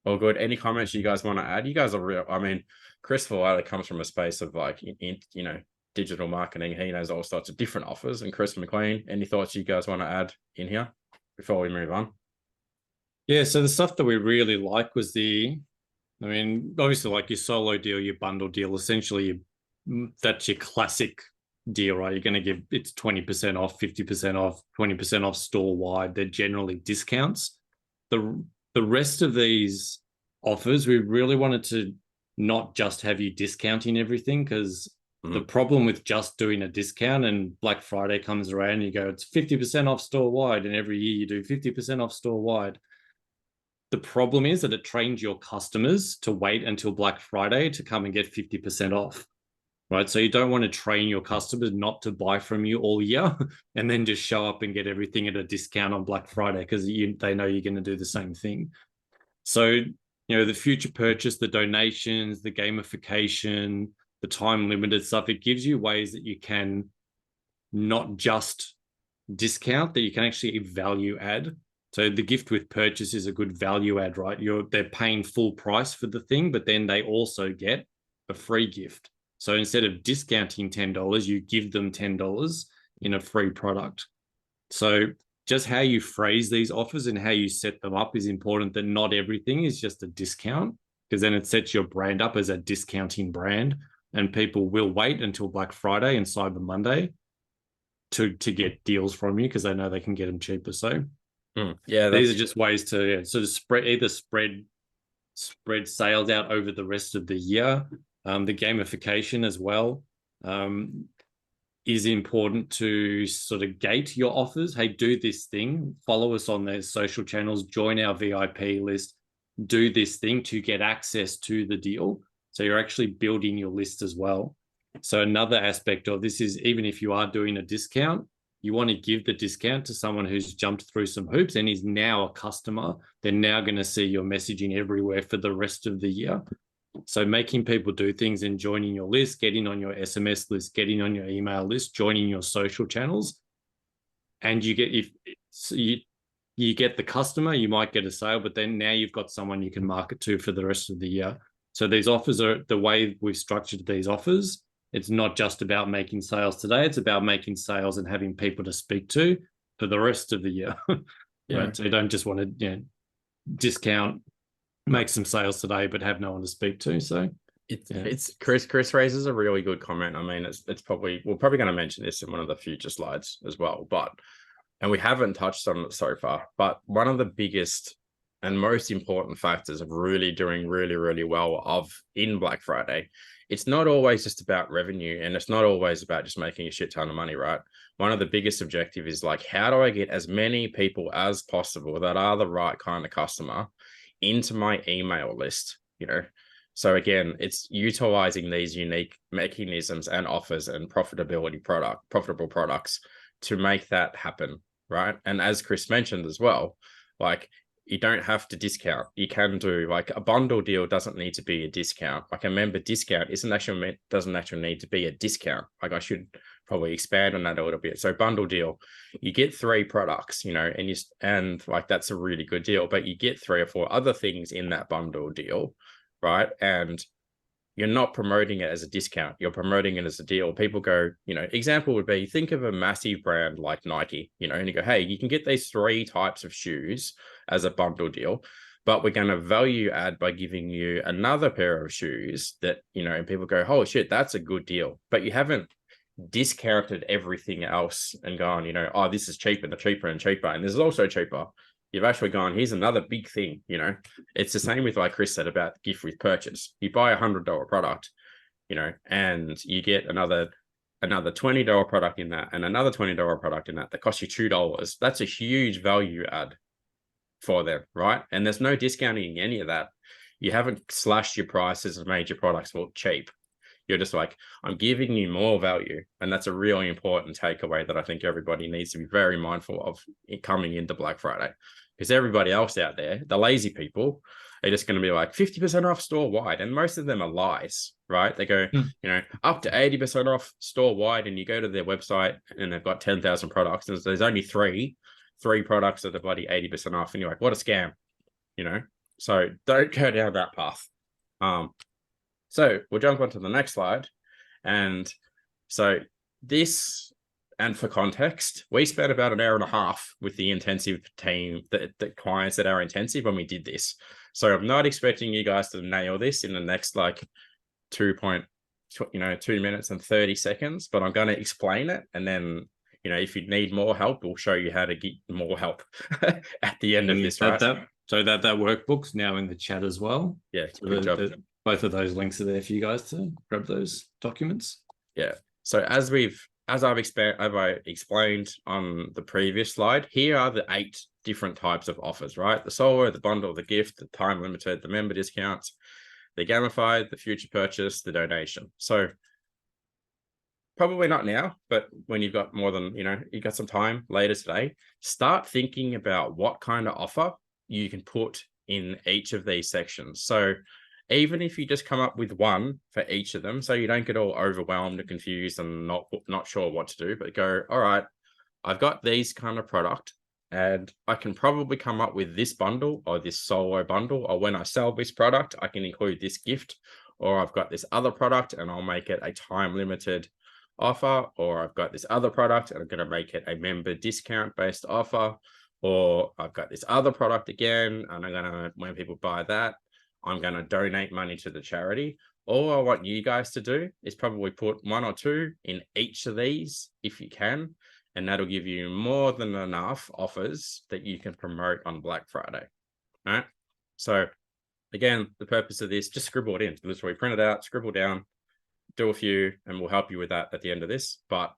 All good. Any comments you guys want to add? You guys are real. I mean, Chris Valletta comes from a space of like, digital marketing. He knows all sorts of different offers. And Chris McLean, any thoughts you guys want to add in here before we move on? Yeah, so the stuff that we really like was obviously like your solo deal, your bundle deal, essentially that's your classic deal, right? You're going to give it's 20% off, 50% off, 20% off store wide. They're generally discounts. The rest of these offers, we really wanted to not just have you discounting everything, because the problem with just doing a discount and Black Friday comes around and you go, it's 50% off store wide, and every year you do 50% off store wide. The problem is that it trains your customers to wait until Black Friday to come and get 50% off, right? So you don't want to train your customers not to buy from you all year and then just show up and get everything at a discount on Black Friday because they know you're going to do the same thing. So, the future purchase, the donations, the gamification, the time limited stuff, it gives you ways that you can not just discount, that you can actually value add. So the gift with purchase is a good value add, right? They're paying full price for the thing, but then they also get a free gift. So instead of discounting $10, you give them $10 in a free product. So just how you phrase these offers and how you set them up is important, that not everything is just a discount, because then it sets your brand up as a discounting brand, and people will wait until Black Friday and Cyber Monday to get deals from you because they know they can get them cheaper. So yeah, these are just ways to sort of spread sales out over the rest of the year. The gamification as well is important to sort of gate your offers. Hey, do this thing, follow us on their social channels, join our VIP list, do this thing to get access to the deal. So you're actually building your list as well. So another aspect of this is, even if you are doing a discount, you want to give the discount to someone who's jumped through some hoops and is now a customer. They're now going to see your messaging everywhere for the rest of the year. So making people do things and joining your list, getting on your SMS list, getting on your email list, joining your social channels, and you get, if you get the customer, you might get a sale, but then now you've got someone you can market to for the rest of the year. So these offers are the way we've structured these offers. It's not just about making sales today. It's about making sales and having people to speak to for the rest of the year. Yeah. Right? So you don't just want to discount, make some sales today, but have no one to speak to. So it's Chris raises a really good comment. I mean, it's probably, we're probably going to mention this in one of the future slides as well, and we haven't touched on it so far, but one of the biggest and most important factors of really doing really well in Black Friday, it's not always just about revenue, and it's not always about just making a shit ton of money, right? One of the biggest objectives is like, how do I get as many people as possible that are the right kind of customer into my email list, So again, it's utilizing these unique mechanisms and offers and profitable products to make that happen, right? And as Chris mentioned as well, like, you don't have to discount. You can do, like, a bundle deal doesn't need to be a discount. Like, a member discount doesn't actually need to be a discount. Like, I should probably expand on that a little bit. So bundle deal, you get 3 products, and like, that's a really good deal, but you get 3 or 4 other things in that bundle deal, right? And you're not promoting it as a discount. You're promoting it as a deal. People go, example would be, think of a massive brand like Nike, and you go, hey, you can get these 3 types of shoes as a bundle deal, but we're going to value add by giving you another pair of shoes that, and people go, holy shit, that's a good deal. But you haven't discounted everything else and gone, oh, this is cheaper, the cheaper and cheaper, and this is also cheaper. You've actually gone, here's another big thing, It's the same with, like Chris said, about gift with purchase. You buy $100 product, and you get another $20 product in that, and another $20 product in that costs you $2. That's a huge value add for them, right? And there's no discounting any of that. You haven't slashed your prices and made your products look cheap. You're just like, I'm giving you more value. And that's a really important takeaway that I think everybody needs to be very mindful of coming into Black Friday. Because everybody else out there, the lazy people, are just going to be like 50% off store wide. And most of them are lies, right? They go, up to 80% off store wide. And you go to their website and they've got 10,000 products. And there's only three products that are bloody 80% off. And you're like, what a scam, So don't go down that path. So we'll jump on to the next slide. And so this, and for context, we spent about an hour and a half with the intensive team, the clients that are intensive when we did this. So I'm not expecting you guys to nail this in the next, like, 2 minutes and 30 seconds, but I'm going to explain it. And then, if you need more help, we'll show you how to get more help at the end of this, right? So that workbook's now in the chat as well. Yeah, so good job. Both of those links are there for you guys to grab those documents. Yeah. So as I've explained on the previous slide, here are the 8 different types of offers, right? The solo, the bundle, the gift, the time limited, the member discounts, the gamified, the future purchase, the donation. So probably not now, but when you've got more than, you got some time later today, start thinking about what kind of offer you can put in each of these sections. So even if you just come up with one for each of them, so you don't get all overwhelmed and confused and not sure what to do, but go, all right, I've got these kind of product, and I can probably come up with this bundle or this solo bundle, or when I sell this product, I can include this gift, or I've got this other product and I'll make it a time limited offer, or I've got this other product and I'm going to make it a member discount based offer, or I've got this other product again, and I'm going to, when people buy that, I'm going to donate money to the charity. All I want you guys to do is probably put 1 or 2 in each of these if you can, and that'll give you more than enough offers that you can promote on Black Friday. All right. So again, the purpose of this, just scribble it in. Literally print it out, scribble down, do a few, and we'll help you with that at the end of this. But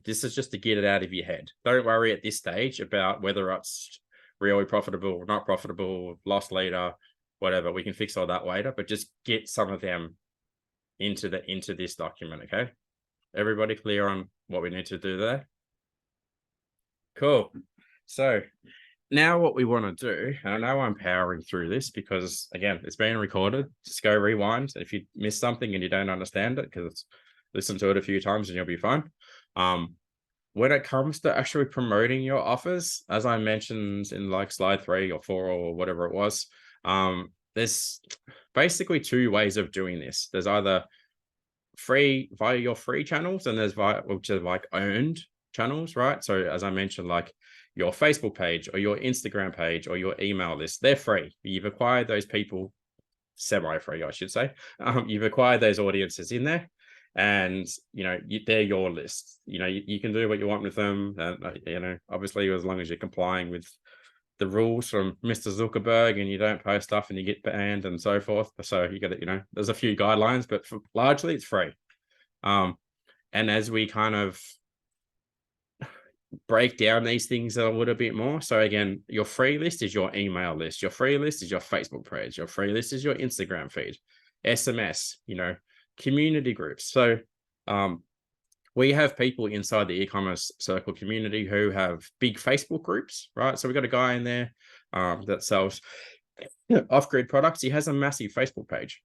this is just to get it out of your head. Don't worry at this stage about whether it's really profitable or not profitable, loss later, whatever. We can fix all that later, but just get some of them into this document. Okay, everybody clear on what we need to do there? Cool. So now what we want to do, and I know I'm powering through this because, again, it's being recorded. Just go rewind. If you miss something and you don't understand it, because listen to it a few times and you'll be fine. When it comes to actually promoting your offers, as I mentioned in like slide 3 or 4 or whatever it was, there's basically 2 ways of doing this. There's either free via your free channels, and there's which are like owned channels, right? So as I mentioned, like your Facebook page or your Instagram page or your email list, they're free. You've acquired those people, semi-free, I should say. You've acquired those audiences in there, and they're your list. You can do what you want with them, and obviously as long as you're complying with the rules from Mr. Zuckerberg and you don't post stuff and you get banned and so forth. So you got to, there's a few guidelines, but largely it's free. And as we kind of break down these things a little bit more. So again, your free list is your email list. Your free list is your Facebook page. Your free list is your Instagram feed, SMS, community groups. So we have people inside the e-commerce circle community who have big Facebook groups, right? So we've got a guy in there that sells off-grid products. He has a massive Facebook page.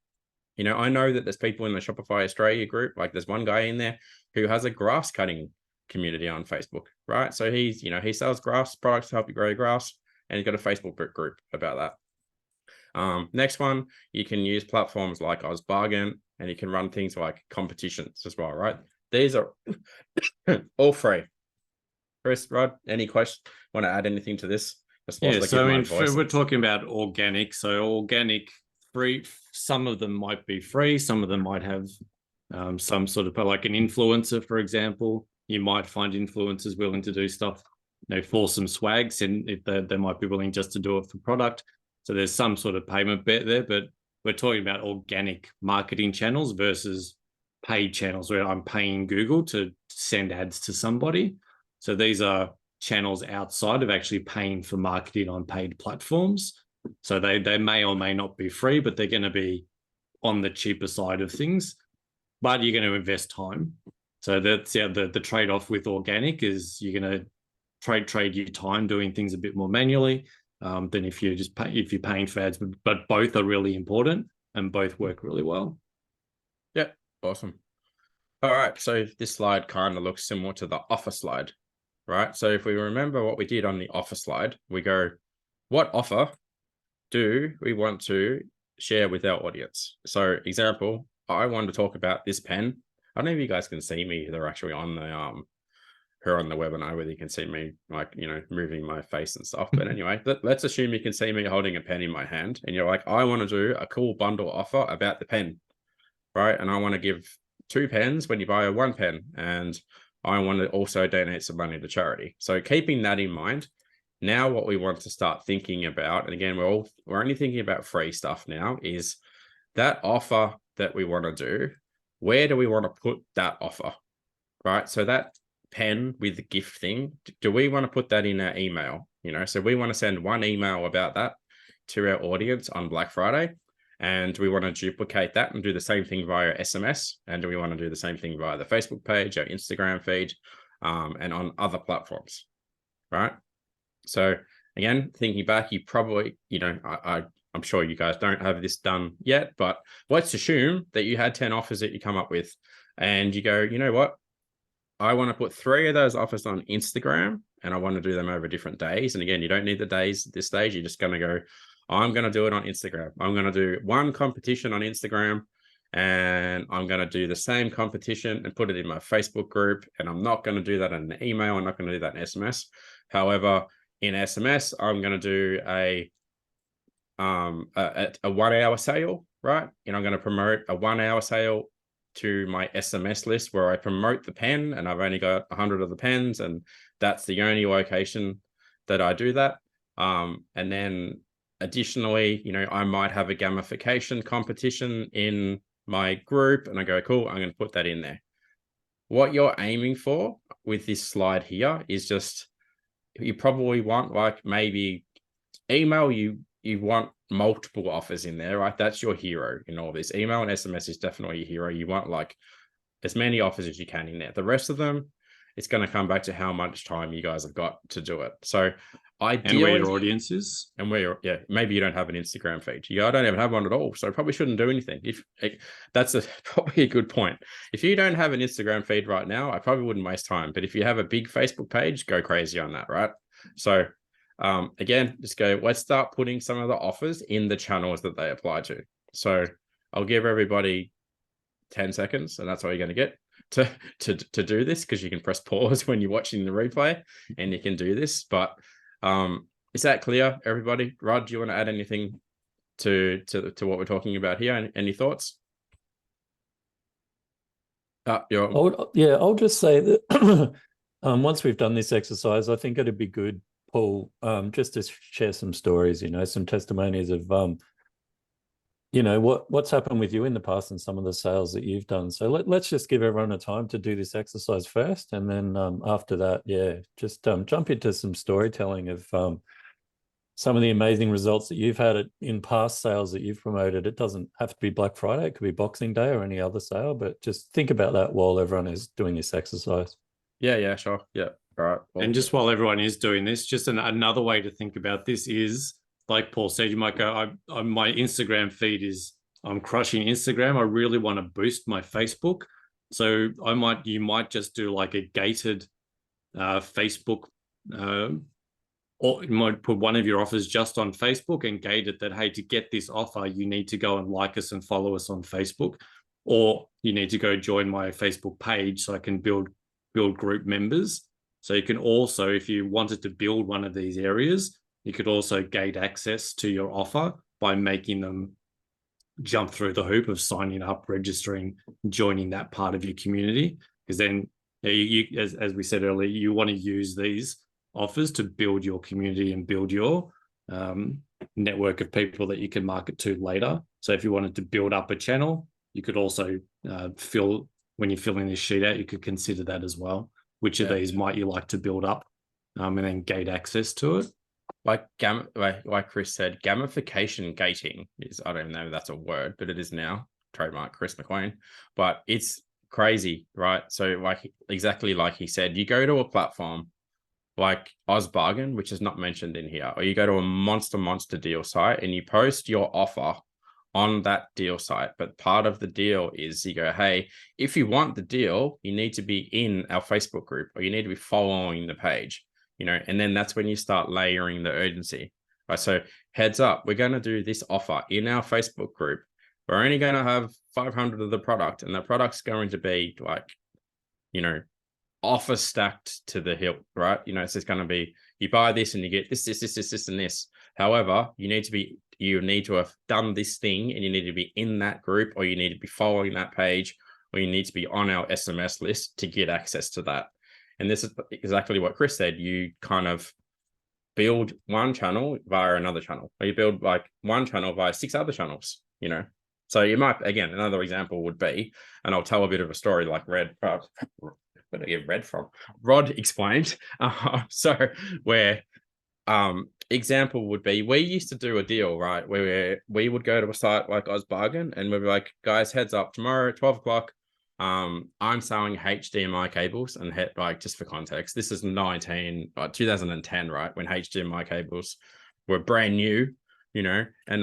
I know that there's people in the Shopify Australia group, like there's one guy in there who has a grass cutting community on Facebook, right? So he's, he sells grass products to help you grow your grass, and he's got a Facebook group about that. Next one, you can use platforms like OzBargain, and you can run things like competitions as well, right? These are all free. Chris, Rod, any questions? Want to add anything to this? Yeah, so we're talking about organic. So organic, free, some of them might be free, some of them might have some sort of, like an influencer, for example. You might find influencers willing to do stuff, for some swags, and if they might be willing just to do it for product. So there's some sort of payment bet there, but we're talking about organic marketing channels versus paid channels where I'm paying Google to send ads to somebody. So these are channels outside of actually paying for marketing on paid platforms. So they may or may not be free, but they're going to be on the cheaper side of things, but you're going to invest time. So that's the trade-off with organic is you're going to trade your time doing things a bit more manually than if you're paying for ads, but both are really important and both work really well. Yeah, awesome. All right, so this slide kind of looks similar to the offer slide, right? So if we remember what we did on the offer slide, we go, what offer do we want to share with our audience? So example, I want to talk about this pen. I don't know if you guys can see me. They're actually on the her on the webinar, whether you can see me like, moving my face and stuff. But anyway, let's assume you can see me holding a pen in my hand, and you're like, I want to do a cool bundle offer about the pen, right? And I want to give 2 pens when you buy 1 pen, and I want to also donate some money to charity. So keeping that in mind, now what we want to start thinking about, and again, we're only thinking about free stuff now, is that offer that we want to do. Where do we want to put that offer, right? So that pen with the gift thing, do we want to put that in our email? So we want to send 1 email about that to our audience on Black Friday, and we want to duplicate that and do the same thing via SMS, and do we want to do the same thing via the Facebook page, our Instagram feed, and on other platforms, right? So again, thinking back, you probably, I'm sure you guys don't have this done yet, but let's assume that you had 10 offers that you come up with, and you go, you know what? I want to put 3 of those offers on Instagram, and I want to do them over different days. And again, you don't need the days at this stage. You're just going to go, I'm going to do it on Instagram. I'm going to do 1 competition on Instagram, and I'm going to do the same competition and put it in my Facebook group. And I'm not going to do that in an email. I'm not going to do that in SMS. However, in SMS, I'm going to do a 1-hour sale, right? And I'm going to promote a 1-hour sale to my SMS list where I promote the pen, and I've only got 100 of the pens, and that's the only location that I do that. And then additionally, I might have a gamification competition in my group, and I go, cool, I'm going to put that in there. What you're aiming for with this slide here is just, you probably want like maybe email, you want multiple offers in there, right? That's your hero in all this. Email and SMS is definitely your hero. You want like as many offers as you can in there. The rest of them, it's going to come back to how much time you guys have got to do it. So And ideally, where your audience is. and where, yeah, maybe you don't have an Instagram feed. Yeah, I don't even have one at all, so I probably shouldn't do anything. If that's probably a good point. If you don't have an Instagram feed right now, I probably wouldn't waste time. But if you have a big Facebook page, go crazy on that, right? So again, just go, let's start putting some of the offers in the channels that they apply to. So I'll give everybody 10 seconds, and that's all you're going to get to do this, because you can press pause when you're watching the replay and you can do this. But is that clear, everybody? Rod, do you want to add anything to what we're talking about here? Any thoughts? I'll just say that once we've done this exercise, I think it'd be good, Paul, just to share some stories, some testimonies of what's happened with you in the past and some of the sales that you've done. So let's just give everyone a time to do this exercise first, and then after that, just jump into some storytelling of some of the amazing results that you've had in past sales that you've promoted. It doesn't have to be Black Friday, it could be Boxing Day or any other sale, but just think about that while everyone is doing this exercise. Yeah, sure. Yeah. All right. Well, and just while everyone is doing this, just another way to think about this is, like Paul said, you might go, my Instagram feed is, I'm crushing Instagram. I really want to boost my Facebook. So you might just do like a gated Facebook, or you might put one of your offers just on Facebook and gate it that, hey, to get this offer, you need to go and like us and follow us on Facebook, or you need to go join my Facebook page so I can build group members. So you can also, if you wanted to build one of these areas, you could also gate access to your offer by making them jump through the hoop of signing up, registering, joining that part of your community. Because then, you as we said earlier, you want to use these offers to build your community and build your network of people that you can market to later. So if you wanted to build up a channel, you could also when you're filling this sheet out, you could consider that as well. Which of these might you like to build up and then gate access to it? Like Chris said, gamification gating is, I don't even know if that's a word, but it is now. Trademark Chris McQueen. But it's crazy, right? So exactly like he said, you go to a platform like OzBargain, which is not mentioned in here, or you go to a monster deal site and you post your offer on that deal site. But part of the deal is you go, hey, if you want the deal, you need to be in our Facebook group, or you need to be following the page, and then that's when you start layering the urgency. Right. So heads up, we're going to do this offer in our Facebook group. We're only going to have 500 of the product, and the product's going to be offer stacked to the hilt, right? It's just going to be, you buy this and you get this, and this. However, you need to have done this thing, and you need to be in that group, or you need to be following that page, or you need to be on our SMS list to get access to that. And this is exactly what Chris said. You kind of build one channel via another channel, or you build like one channel via 6 other channels, So you might, again, another example would be, and I'll tell a bit of a story like Rod explained. So where example would be, we used to do a deal, right, where we would go to a site like OzBargain, and we'd be like, guys, heads up, tomorrow 12 o'clock, I'm selling HDMI cables, and just for context, this is 2010, right, when HDMI cables were brand new, and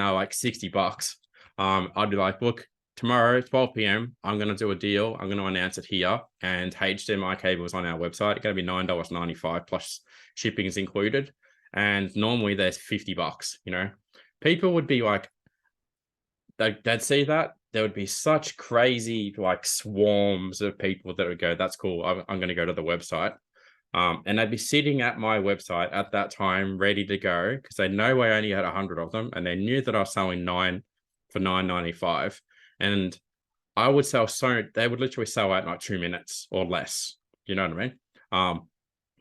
they're like $60. I'd be like, look, tomorrow 12 p.m. I'm going to do a deal. I'm going to announce it here, and HDMI cables on our website are going to be $9.95 plus shipping is included. And normally there's $50, people would be like, they'd see that. There would be such crazy swarms of people that would go, that's cool, I'm going to go to the website. And they'd be sitting at my website at that time, ready to go, because they know I only had 100 of them, and they knew that I was selling 9 for $9.95. And I would they would literally sell out in like 2 minutes or less. You know what I mean?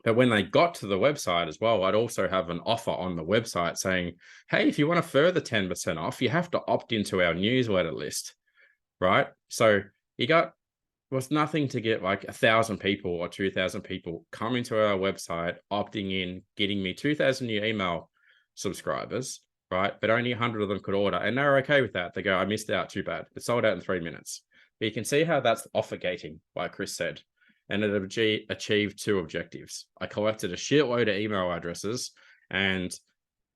But when they got to the website as well, I'd also have an offer on the website saying, hey, if you want a further 10% off, you have to opt into our newsletter list, right? So was nothing to get like 1,000 people or 2,000 people coming to our website, opting in, getting me 2,000 new email subscribers, right? But only 100 of them could order, and they're okay with that. They go, I missed out, too bad. It sold out in 3 minutes. But you can see how that's offer gating, like Chris said. and it achieved 2 objectives. I collected a shitload of email addresses, and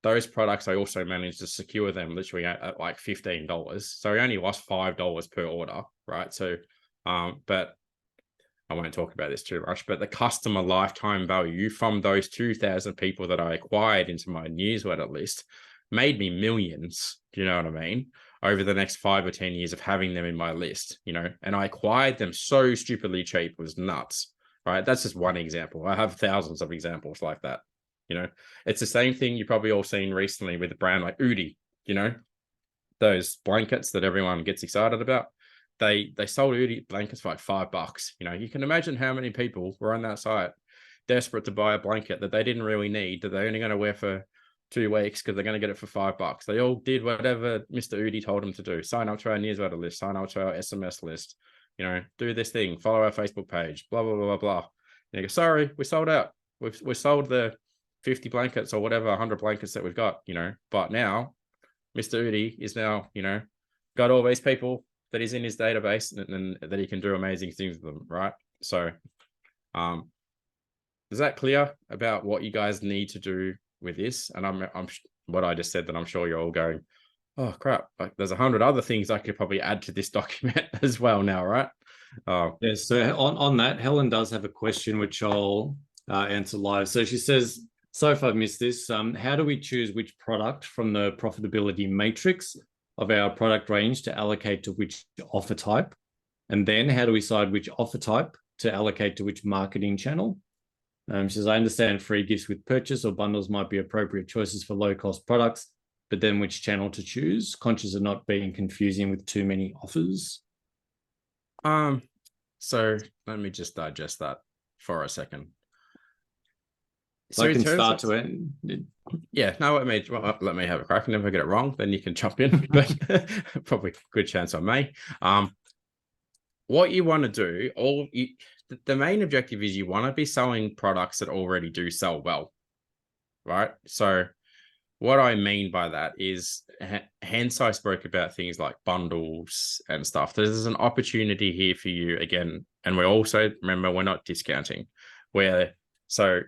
those products, I also managed to secure them literally at like $15. So I only lost $5 per order, right? So, but I won't talk about this too much, but the customer lifetime value from those 2,000 people that I acquired into my newsletter list made me millions. Do you know what I mean? Over the next 5 or 10 years of having them in my list, you know, and I acquired them so stupidly cheap, it was nuts, right? That's just one example. I have thousands of examples like that. You know, it's the same thing you've probably all seen recently with a brand like Udi, you know, those blankets that everyone gets excited about. They sold Udi blankets for like $5. You know, you can imagine how many people were on that site desperate to buy a blanket that they didn't really need, that they're only going to wear for 2 weeks because they're going to get it for $5. They all did whatever Mr. Udi told them to do. Sign up to our newsletter list, sign up to our SMS list, you know, do this thing, follow our Facebook page, blah, blah, blah, blah, blah. And you go, sorry, we sold out. We sold the 50 blankets or whatever, 100 blankets that we've got, you know, but now Mr. Udi is now, you know, got all these people that is in his database and that he can do amazing things with them, right? So, is that clear about what you guys need to do with this? And I'm what I just said, that I'm sure you're all going, oh crap, like there's 100 other things I could probably add to this document as well now, right? Yeah, so on that, Helen does have a question which I'll answer live. So she says, so if I've missed this, how do we choose which product from the profitability matrix of our product range to allocate to which offer type? And then how do we decide which offer type to allocate to which marketing channel? She says, I understand free gifts with purchase or bundles might be appropriate choices for low-cost products, but then which channel to choose? Conscious of not being confusing with too many offers. So let me just digest that for a second. So I can start to end. Yeah, no, let me have a crack. And if I get it wrong, then you can jump in. But probably a good chance I may. What you want to do, the main objective is you want to be selling products that already do sell well, right? So what I mean by that is, hence I spoke about things like bundles and stuff. There's an opportunity here for you again, and we also, remember, we're not discounting. So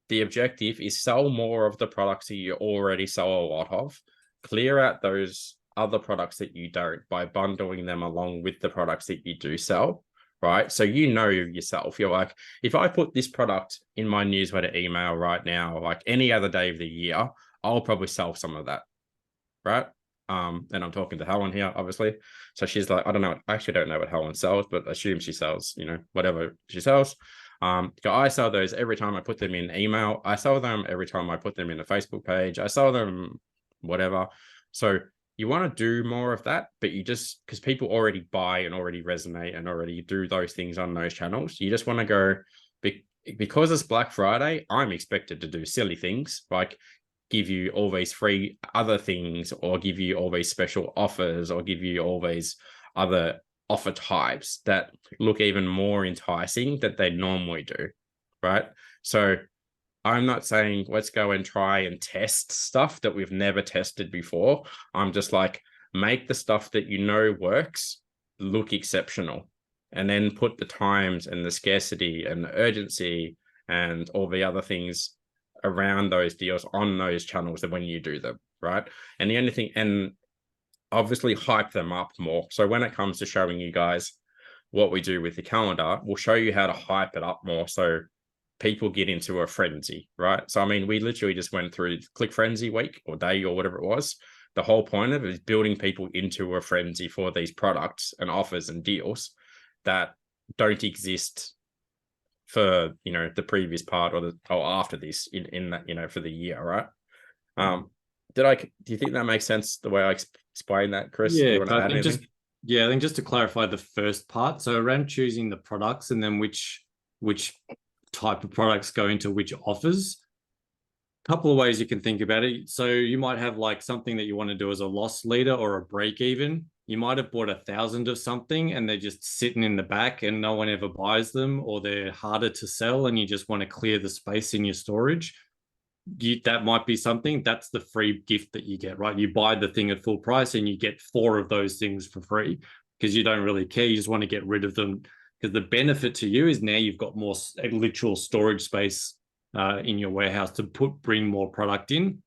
the objective is sell more of the products that you already sell a lot of, clear out those other products that you don't by bundling them along with the products that you do sell, right? So you know yourself, you're like, if I put this product in my newsletter email right now, like any other day of the year, I'll probably sell some of that, right? And I'm talking to Helen here, obviously. So she's like, I don't know, I actually don't know what Helen sells, but assume she sells, you know, whatever she sells. I sell those every time I put them in email. I sell them every time I put them in a Facebook page. I sell them whatever. So you want to do more of that, but you just, because people already buy and already resonate and already do those things on those channels, you just want to go, because it's Black Friday, I'm expected to do silly things like give you all these free other things, or give you all these special offers, or give you all these other offer types that look even more enticing that they normally do, right? So I'm not saying let's go and try and test stuff that we've never tested before. I'm just like, make the stuff that you know works look exceptional, and then put the times and the scarcity and the urgency and all the other things around those deals on those channels that when you do them, right? And the only thing, and obviously hype them up more. So when it comes to showing you guys what we do with the calendar, we'll show you how to hype it up more so people get into a frenzy, right? So, I mean, we literally just went through Click Frenzy week or day or whatever it was. The whole point of it is building people into a frenzy for these products and offers and deals that don't exist for, you know, the previous part or after this in that, you know, for the year, right? Do you think that makes sense the way I explained that, Chris? Yeah, I think just to clarify the first part, so around choosing the products and then which type of products go into which offers, a couple of ways you can think about it. So you might have like something that you want to do as a loss leader or a break even. You might have bought 1,000 of something and they're just sitting in the back and no one ever buys them, or they're harder to sell and you just want to clear the space in your storage. That might be something. That's the free gift that you get, right? You buy the thing at full price and you get 4 of those things for free because you don't really care. You just want to get rid of them because the benefit to you is now you've got more literal storage space in your warehouse to bring more product in.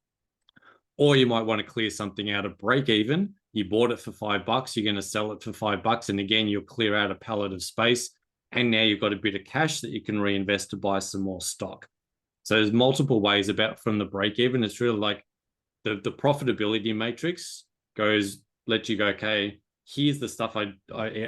Or you might want to clear something out of break even. You bought it for $5, you're going to sell it for $5, and again, you'll clear out a pallet of space, and now you've got a bit of cash that you can reinvest to buy some more stock. So there's multiple ways about from the break even. It's really like the profitability matrix goes, let you go, okay, here's the stuff I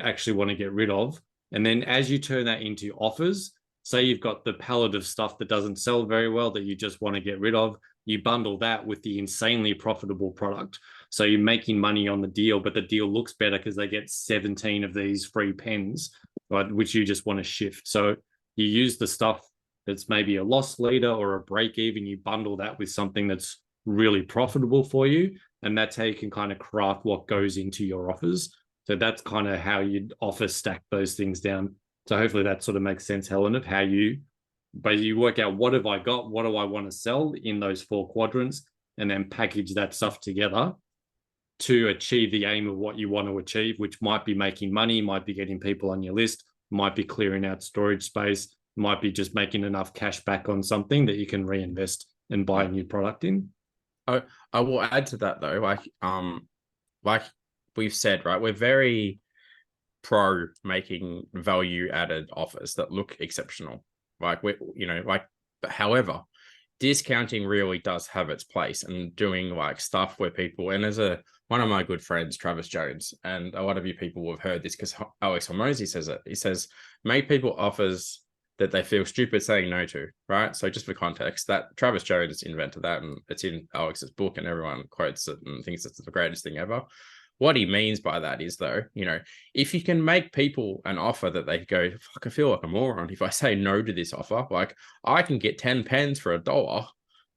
actually want to get rid of. And then as you turn that into offers, say you've got the pallet of stuff that doesn't sell very well that you just want to get rid of, you bundle that with the insanely profitable product. So you're making money on the deal, but the deal looks better because they get 17 of these free pens, right, which you just want to shift. So you use the stuff that's maybe a loss leader or a break even, you bundle that with something that's really profitable for you. And that's how you can kind of craft what goes into your offers. So that's kind of how you'd offer stack those things down. So hopefully that sort of makes sense, Helen, of how you work out, what have I got? What do I want to sell in those 4 quadrants? And then package that stuff together to achieve the aim of what you want to achieve, which might be making money, might be getting people on your list, might be clearing out storage space, might be just making enough cash back on something that you can reinvest and buy a new product in. I will add to that though, like we've said, right, we're very pro making value added offers that look exceptional. Like however, discounting really does have its place, and doing like stuff where people, and one of my good friends, Travis Jones, and a lot of you people will have heard this because Alex Hormozy says it. He says, make people offers that they feel stupid saying no to, right? So just for context, that Travis Jones invented that, and it's in Alex's book, and everyone quotes it and thinks it's the greatest thing ever. What he means by that is, though, if you can make people an offer that they go, fuck, I feel like a moron if I say no to this offer. Like, I can get 10 pens for $1.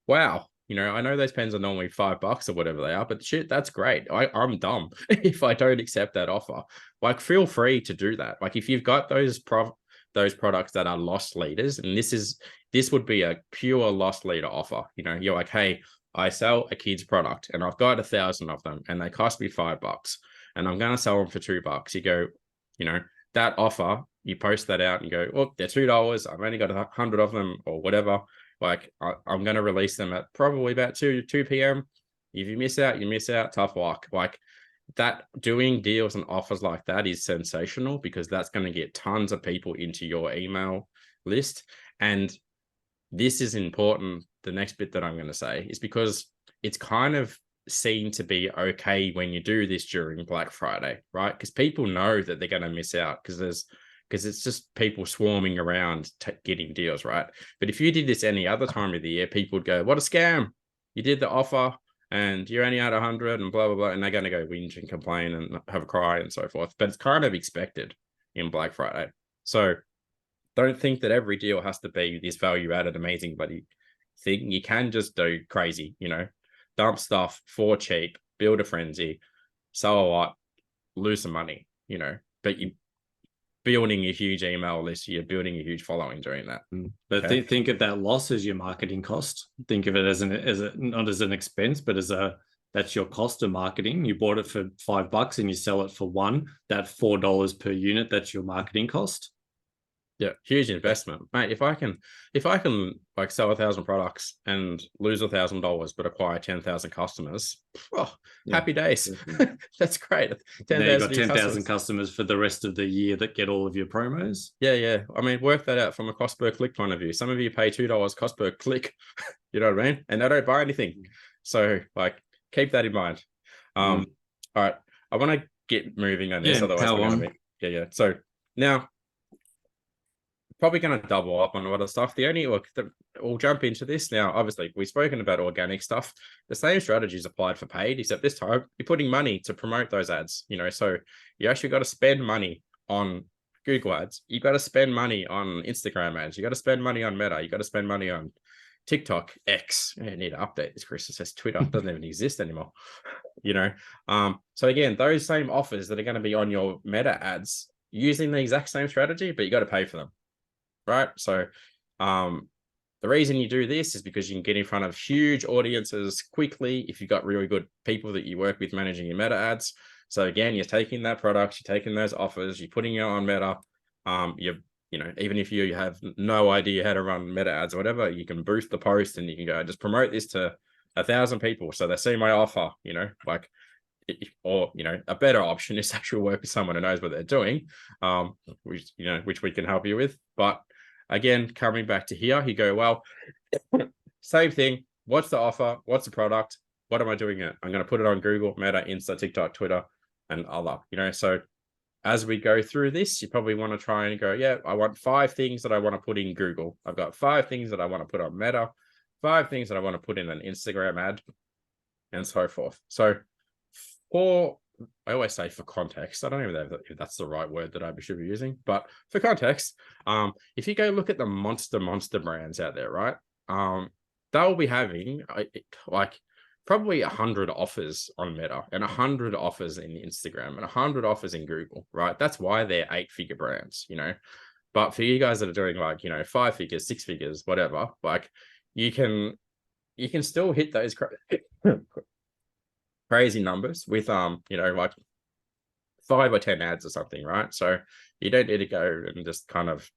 Wow. I know those pens are normally $5 or whatever they are, but shit, that's great. I'm dumb if I don't accept that offer. Like, feel free to do that. Like, if you've got those products that are loss leaders, and this would be a pure loss leader offer. You're like, hey, I sell a kid's product and I've got 1,000 of them and they cost me $5 and I'm going to sell them for $2. You go, that offer, you post that out and you go, look, they're $2. I've only got 100 of them or whatever. Like, I'm going to release them at probably about 2 p.m. If you miss out, you miss out. Tough luck. Like, that, doing deals and offers like that is sensational, because that's going to get tons of people into your email list. And this is important. The next bit that I'm going to say is because it's kind of seen to be okay when you do this during Black Friday, right? Because people know that they're going to miss out because it's just people swarming around getting deals, right? But if you did this any other time of the year, people would go, what a scam. You did the offer and you're only at 100 and blah, blah, blah. And they're going to go whinge and complain and have a cry and so forth. But it's kind of expected in Black Friday. So don't think that every deal has to be this value-added, amazing buddy thing. You can just do crazy, dump stuff for cheap, build a frenzy, sell a lot, lose some money, but you're building a huge email list, you're building a huge following doing that. But okay. Think of that loss as your marketing cost. Think of it as not as an expense, but that's your cost of marketing. You bought it for $5 and you sell it for $1. That $4 per unit, that's your marketing cost. Yeah, huge investment, mate. If I can like sell 1,000 products and lose $1,000 but acquire 10,000 customers, happy days. That's great. 10,000. Now you've got 10,000 customers for the rest of the year that get all of your promos. Yeah. I mean, work that out from a cost per click point of view. Some of you pay $2 cost per click. You know what I mean? And they don't buy anything. So, like, keep that in mind. All right, I want to get moving on this. Otherwise, we're going to be So now, probably going to double up on a lot of stuff. We'll jump into this now. Obviously, we've spoken about organic stuff. The same strategy is applied for paid, except this time you're putting money to promote those ads. So you actually got to spend money on Google ads. You got to spend money on Instagram ads. You got to spend money on Meta. You got to spend money on TikTok, X. I need to update this. Chris, it says Twitter doesn't even exist anymore. So again, those same offers that are going to be on your Meta ads using the exact same strategy, but you got to pay for them. Right. So the reason you do this is because you can get in front of huge audiences quickly if you've got really good people that you work with managing your Meta ads. So again, you're taking that product, you're taking those offers, you're putting it on Meta, You know, even if you have no idea how to run meta ads or whatever, you can boost the post and you can go just promote this to 1,000 people so they see my offer, you know, like, or, you know, a better option is actually work with someone who knows what they're doing, which we can help you with. But again, coming back to here, you go, well, same thing. What's the offer? What's the product? What am I doing it? I'm going to put it on Google, Meta, Insta, TikTok, Twitter, and other, you know. So as we go through this, you probably want to try and go, yeah, I want 5 things that I want to put in Google. I've got 5 things that I want to put on Meta, 5 things that I want to put in an Instagram ad, and so forth. So I always say for context, I don't even know if that's the right word that I should be using, but for context, if you go look at the monster brands out there, right? They'll be having like probably 100 offers on Meta and 100 offers in Instagram and 100 offers in Google, right? That's why they're 8-figure brands, you know. But for you guys that are doing like, you know, 5 figures, 6 figures, whatever, like you can still hit those crazy numbers with you know, like 5 or 10 ads or something, right? So you don't need to go and just kind of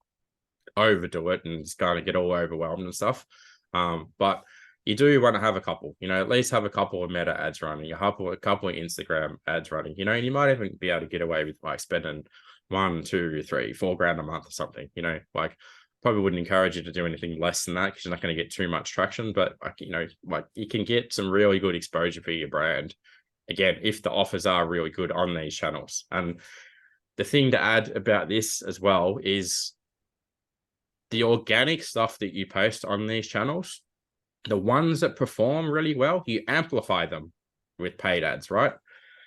overdo it and just kind of get all overwhelmed and stuff. But you do want to have a couple, you know, at least have a couple of Meta ads running, a couple of Instagram ads running, you know, and you might even be able to get away with like spending 1, 2, 3, 4 grand a month or something, you know. Like probably wouldn't encourage you to do anything less than that because you're not going to get too much traction, but like, you know, like you can get some really good exposure for your brand, again, if the offers are really good on these channels. And the thing to add about this as well is the organic stuff that you post on these channels, the ones that perform really well, you amplify them with paid ads, right?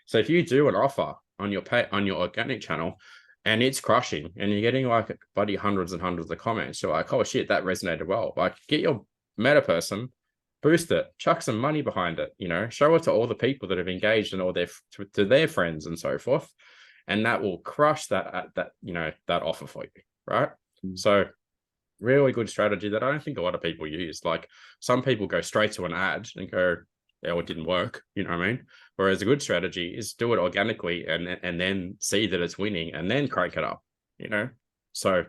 So if you do an offer on your organic channel and it's crushing and you're getting like bloody hundreds and hundreds of comments, you're like, oh shit, that resonated well. Like get your Meta person, boost it, chuck some money behind it, you know, show it to all the people that have engaged and all to their friends and so forth. And that will crush that you know, that offer for you, right? So really good strategy that I don't think a lot of people use. Like some people go straight to an ad and go, yeah, it didn't work. You know what I mean? Whereas a good strategy is do it organically and then see that it's winning and then crank it up, you know? So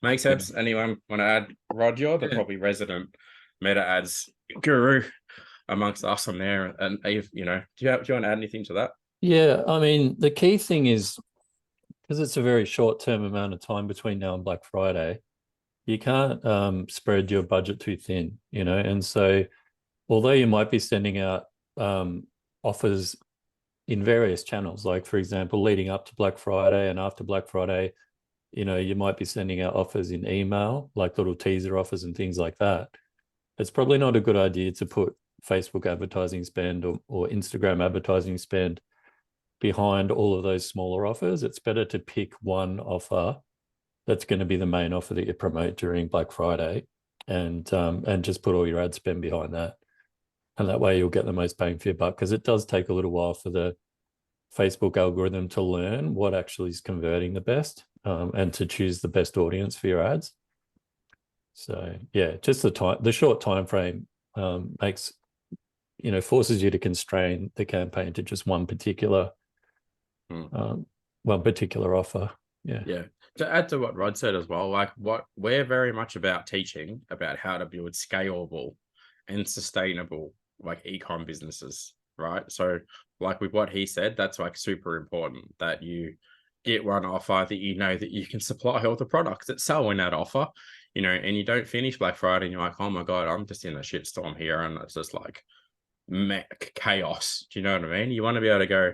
makes sense. Anyone want to add? Rod, you're the probably resident Meta ads guru amongst us on there. And you know, do you want to add anything to that? Yeah, I mean, the key thing is because it's a very short-term amount of time between now and Black Friday, you can't spread your budget too thin, you know. And so although you might be sending out offers in various channels, like for example, leading up to Black Friday and after Black Friday, you know, you might be sending out offers in email, like little teaser offers and things like that. It's probably not a good idea to put Facebook advertising spend or Instagram advertising spend behind all of those smaller offers. It's better to pick one offer that's going to be the main offer that you promote during Black Friday, and just put all your ad spend behind that. And that way you'll get the most bang for your buck, because it does take a little while for the Facebook algorithm to learn what actually is converting the best, and to choose the best audience for your ads. So yeah, just the short time frame makes, you know, forces you to constrain the campaign to just one particular offer. Yeah. To add to what Rod said as well, like what we're very much about teaching about how to build scalable and sustainable like e-com businesses, right? So like with what he said, that's like super important that you get one offer that you know that you can supply all the products that sell in that offer, you know, and you don't finish Black Friday and you're like, oh my God, I'm just in a shitstorm here and it's just like chaos. Do you know what I mean? You want to be able to go,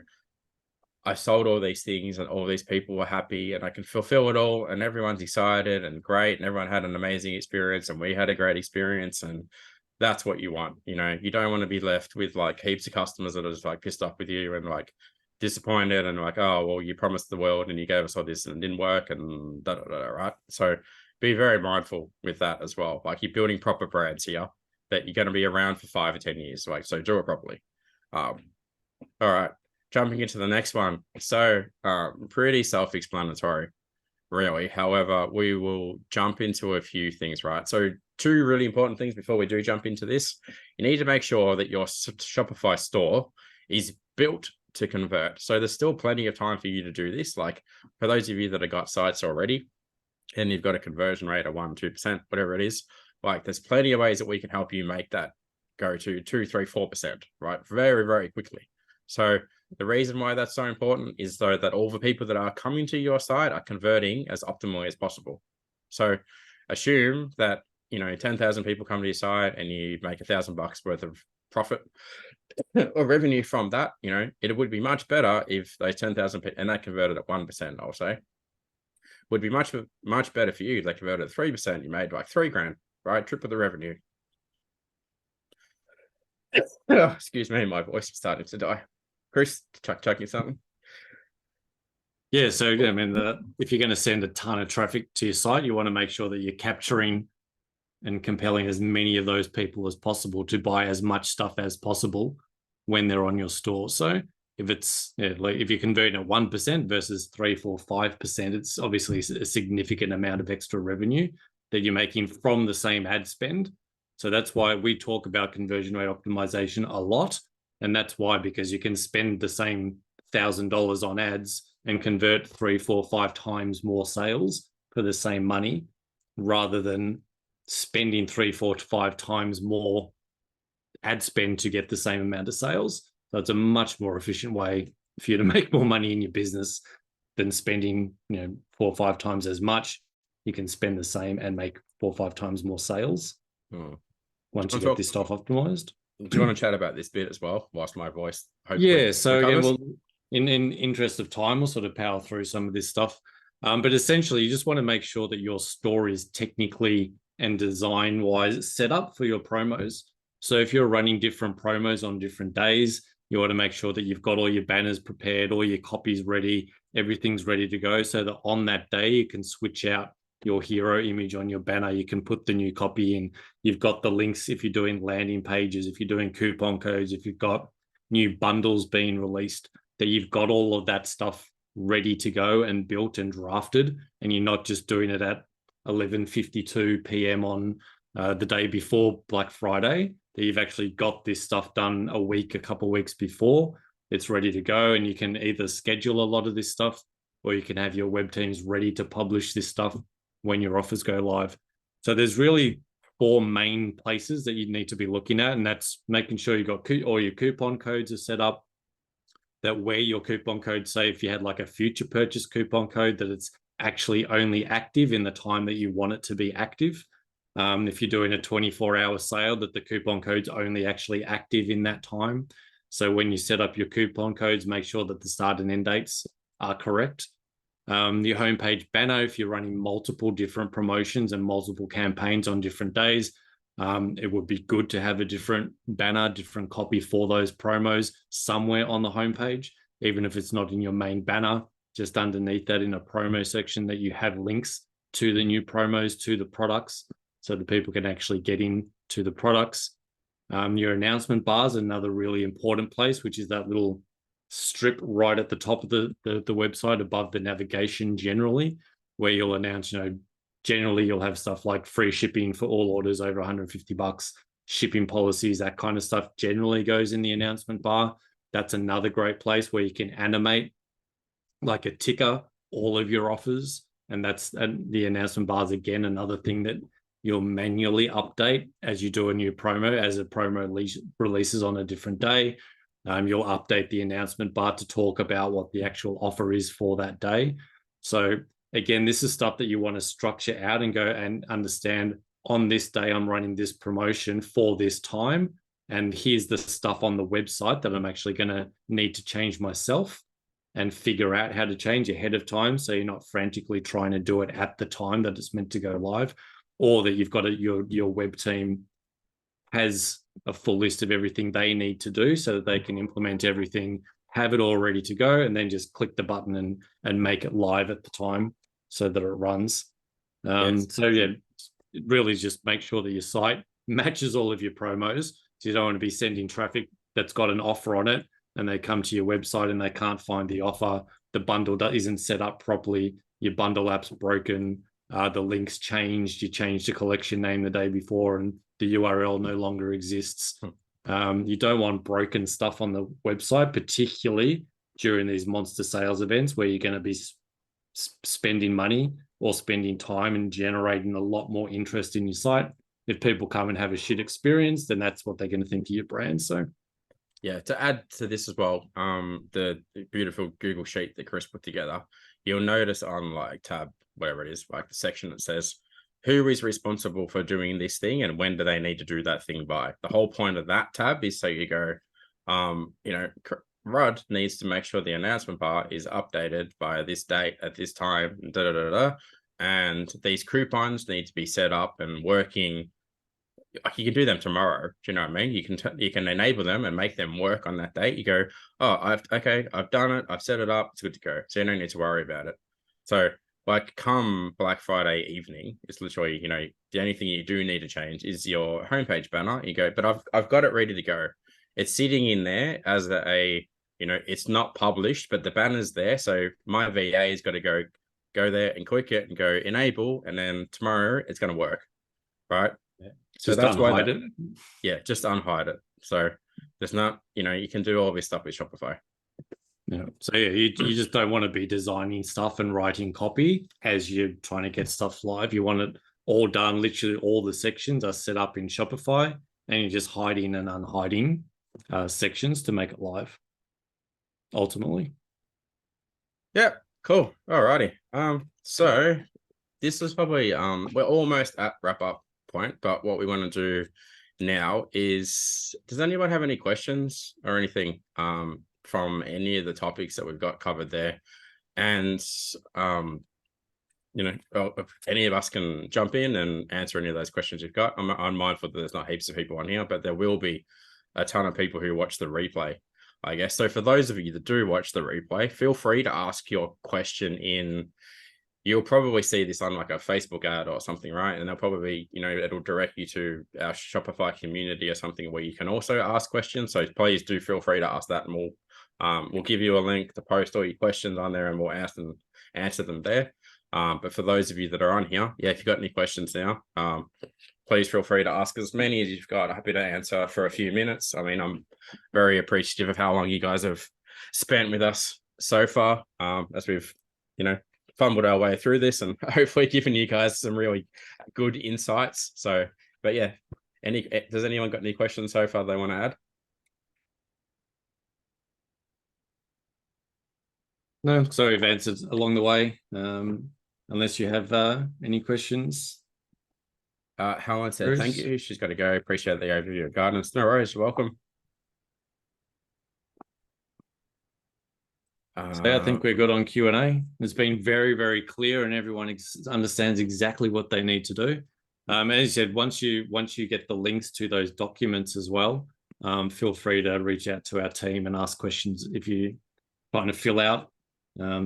I sold all these things and all these people were happy and I can fulfill it all and everyone's excited and great and everyone had an amazing experience and we had a great experience, and that's what you want. You know, you don't want to be left with like heaps of customers that are just like pissed off with you and like disappointed and like, oh, well, you promised the world and you gave us all this and it didn't work and right? So be very mindful with that as well. Like you're building proper brands here that you're going to be around for 5 or 10 years. Like, so do it properly. All right. Jumping into the next one. So pretty self-explanatory, really. However, we will jump into a few things, right? So 2 really important things before we do jump into this. You need to make sure that your Shopify store is built to convert. So there's still plenty of time for you to do this. Like for those of you that have got sites already and you've got a conversion rate of 1-2%, whatever it is, like there's plenty of ways that we can help you make that go to 2, 3, 4%, right? Very, very quickly. So the reason why that's so important is though that all the people that are coming to your site are converting as optimally as possible. So assume that, 10,000 people come to your site and you make $1,000 worth of profit or revenue from that. It would be much better if those 10,000 people, and they converted at 1%, I'll say, would be much, much better for you. They converted at 3%, you made like $3,000, right? Triple the revenue. Excuse me, my voice is starting to die. Chris, chucking something? Yeah, so I mean, if you're going to send a ton of traffic to your site, you want to make sure that you're capturing and compelling as many of those people as possible to buy as much stuff as possible when they're on your store. So if it's like if you're converting at 1% versus 3, 4, 5%, it's obviously a significant amount of extra revenue that you're making from the same ad spend. So that's why we talk about conversion rate optimization a lot. And that's why, because you can spend the same $1,000 on ads and convert 3, 4, 5 times more sales for the same money, rather than spending 3, 4 to 5 times more ad spend to get the same amount of sales. So it's a much more efficient way for you to make more money in your business than spending 4 or 5 times as much. You can spend the same and make 4 or 5 times more sales once you get this stuff optimized. Do you want to chat about this bit as well, whilst my voice hopefully so recovers? Again, well, in interest of time, we'll sort of power through some of this stuff. But essentially, you just want to make sure that your store is technically and design-wise set up for your promos. So if you're running different promos on different days, you want to make sure that you've got all your banners prepared, all your copies ready, everything's ready to go, so that on that day you can switch out your hero image on your banner. You can put the new copy in. You've got the links if you're doing landing pages, if you're doing coupon codes, if you've got new bundles being released, that you've got all of that stuff ready to go and built and drafted, and you're not just doing it at 11:52 p.m. on the day before Black Friday, that you've actually got this stuff done a couple of weeks before. It's ready to go, and you can either schedule a lot of this stuff, or you can have your web teams ready to publish this stuff when your offers go live. So there's really 4 main places that you need to be looking at, and that's making sure you've got all your coupon codes are set up, that where your coupon code, say if you had like a future purchase coupon code, that it's actually only active in the time that you want it to be active. If you're doing a 24-hour sale, that the coupon code's only actually active in that time. So when you set up your coupon codes, make sure that the start and end dates are correct. Your homepage banner, if you're running multiple different promotions and multiple campaigns on different days, it would be good to have a different banner, different copy for those promos somewhere on the homepage, even if it's not in your main banner. Just underneath that in a promo section, that you have links to the new promos, to the products, so that people can actually get into the products. Your announcement bar is another really important place, which is that little strip right at the top of the website above the navigation generally, where you'll announce, generally you'll have stuff like free shipping for all orders over $150, shipping policies, that kind of stuff generally goes in the announcement bar. That's another great place where you can animate like a ticker all of your offers, and the announcement bar is again another thing that you'll manually update as you do a new promo. As a promo releases on a different day, you'll update the announcement bar to talk about what the actual offer is for that day. So again, this is stuff that you want to structure out and go and understand, on this day I'm running this promotion for this time, and here's the stuff on the website that I'm actually going to need to change myself, and figure out how to change ahead of time, so you're not frantically trying to do it at the time that it's meant to go live, or that you've got your web team has a full list of everything they need to do so that they can implement everything, have it all ready to go, and then just click the button and make it live at the time so that it runs. So yeah, it really just make sure that your site matches all of your promos. So you don't want to be sending traffic that's got an offer on it, and they come to your website and they can't find the offer, the bundle that isn't set up properly, your bundle app's broken, the link's changed, you changed the collection name the day before and the URL no longer exists. You don't want broken stuff on the website, particularly during these monster sales events where you're going to be spending money or spending time and generating a lot more interest in your site. If people come and have a shit experience, then that's what they're going to think of your brand. So yeah, to add to this as well, the beautiful Google sheet that Chris put together, you'll notice on like tab, whatever it is, like the section that says who is responsible for doing this thing and when do they need to do that thing by. The whole point of that tab is so you go, Rod needs to make sure the announcement bar is updated by this date at this time, and these coupons need to be set up and working. You can do them tomorrow. Do you know what I mean? You can enable them and make them work on that date. You go, oh, I've done it. I've set it up. It's good to go. So you don't need to worry about it. So like come Black Friday evening, it's literally, the only thing you do need to change is your homepage banner. You go, but I've got it ready to go. It's sitting in there as it's not published, but the banner's there. So my VA has got to go there and click it and go enable, and then tomorrow it's going to work, right? Yeah. So just that's why unhide it. Yeah, just unhide it. So there's not, you can do all this stuff with Shopify. Yeah. So yeah, you just don't want to be designing stuff and writing copy as you're trying to get stuff live. You want it all done. Literally all the sections are set up in Shopify, and you're just hiding and unhiding sections to make it live. Ultimately. Yeah, cool. Alrighty. So this is probably we're almost at wrap up point, but what we want to do now is, does anyone have any questions or anything from any of the topics that we've got covered there? And if any of us can jump in and answer any of those questions you've got. I'm mindful that there's not heaps of people on here, but there will be a ton of people who watch the replay, I guess. So for those of you that do watch the replay, feel free to ask your question you'll probably see this on like a Facebook ad or something, right? And they'll probably, it'll direct you to our Shopify community or something where you can also ask questions. So please do feel free to ask that, and we'll give you a link to post all your questions on there, and we'll answer them there. But for those of you that are on here, if you've got any questions now, please feel free to ask as many as you've got. Happy to answer for a few minutes. I mean, I'm very appreciative of how long you guys have spent with us so far, as we've, fumbled our way through this and hopefully given you guys some really good insights. So, but yeah, does anyone got any questions so far they want to add? No, so we've answered along the way. Unless you have any questions. Helen said, thank you. She's got to go. Appreciate the overview of guidance. No worries. You're welcome. So I think we're good on Q&A. It's been very, very clear, and everyone understands exactly what they need to do. As you said, once you get the links to those documents as well, feel free to reach out to our team and ask questions if you're trying to fill out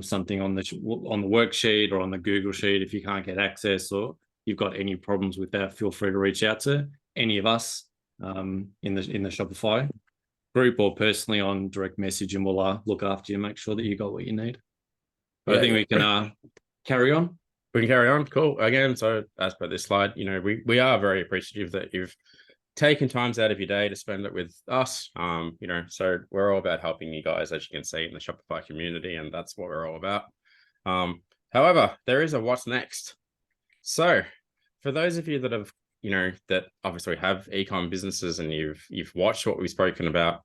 something on the worksheet or on the Google sheet. If you can't get access or you've got any problems with that, feel free to reach out to any of us in the Shopify group or personally on direct message, and we'll look after you and make sure that you got what you need. But I think we can carry on. We can carry on. Cool. Again, so as per this slide, we are very appreciative that you've taken times out of your day to spend it with us. So we're all about helping you guys, as you can see, in the Shopify community, and that's what we're all about. However, there is a what's next. So for those of you that have, that obviously have ecom businesses and you've watched what we've spoken about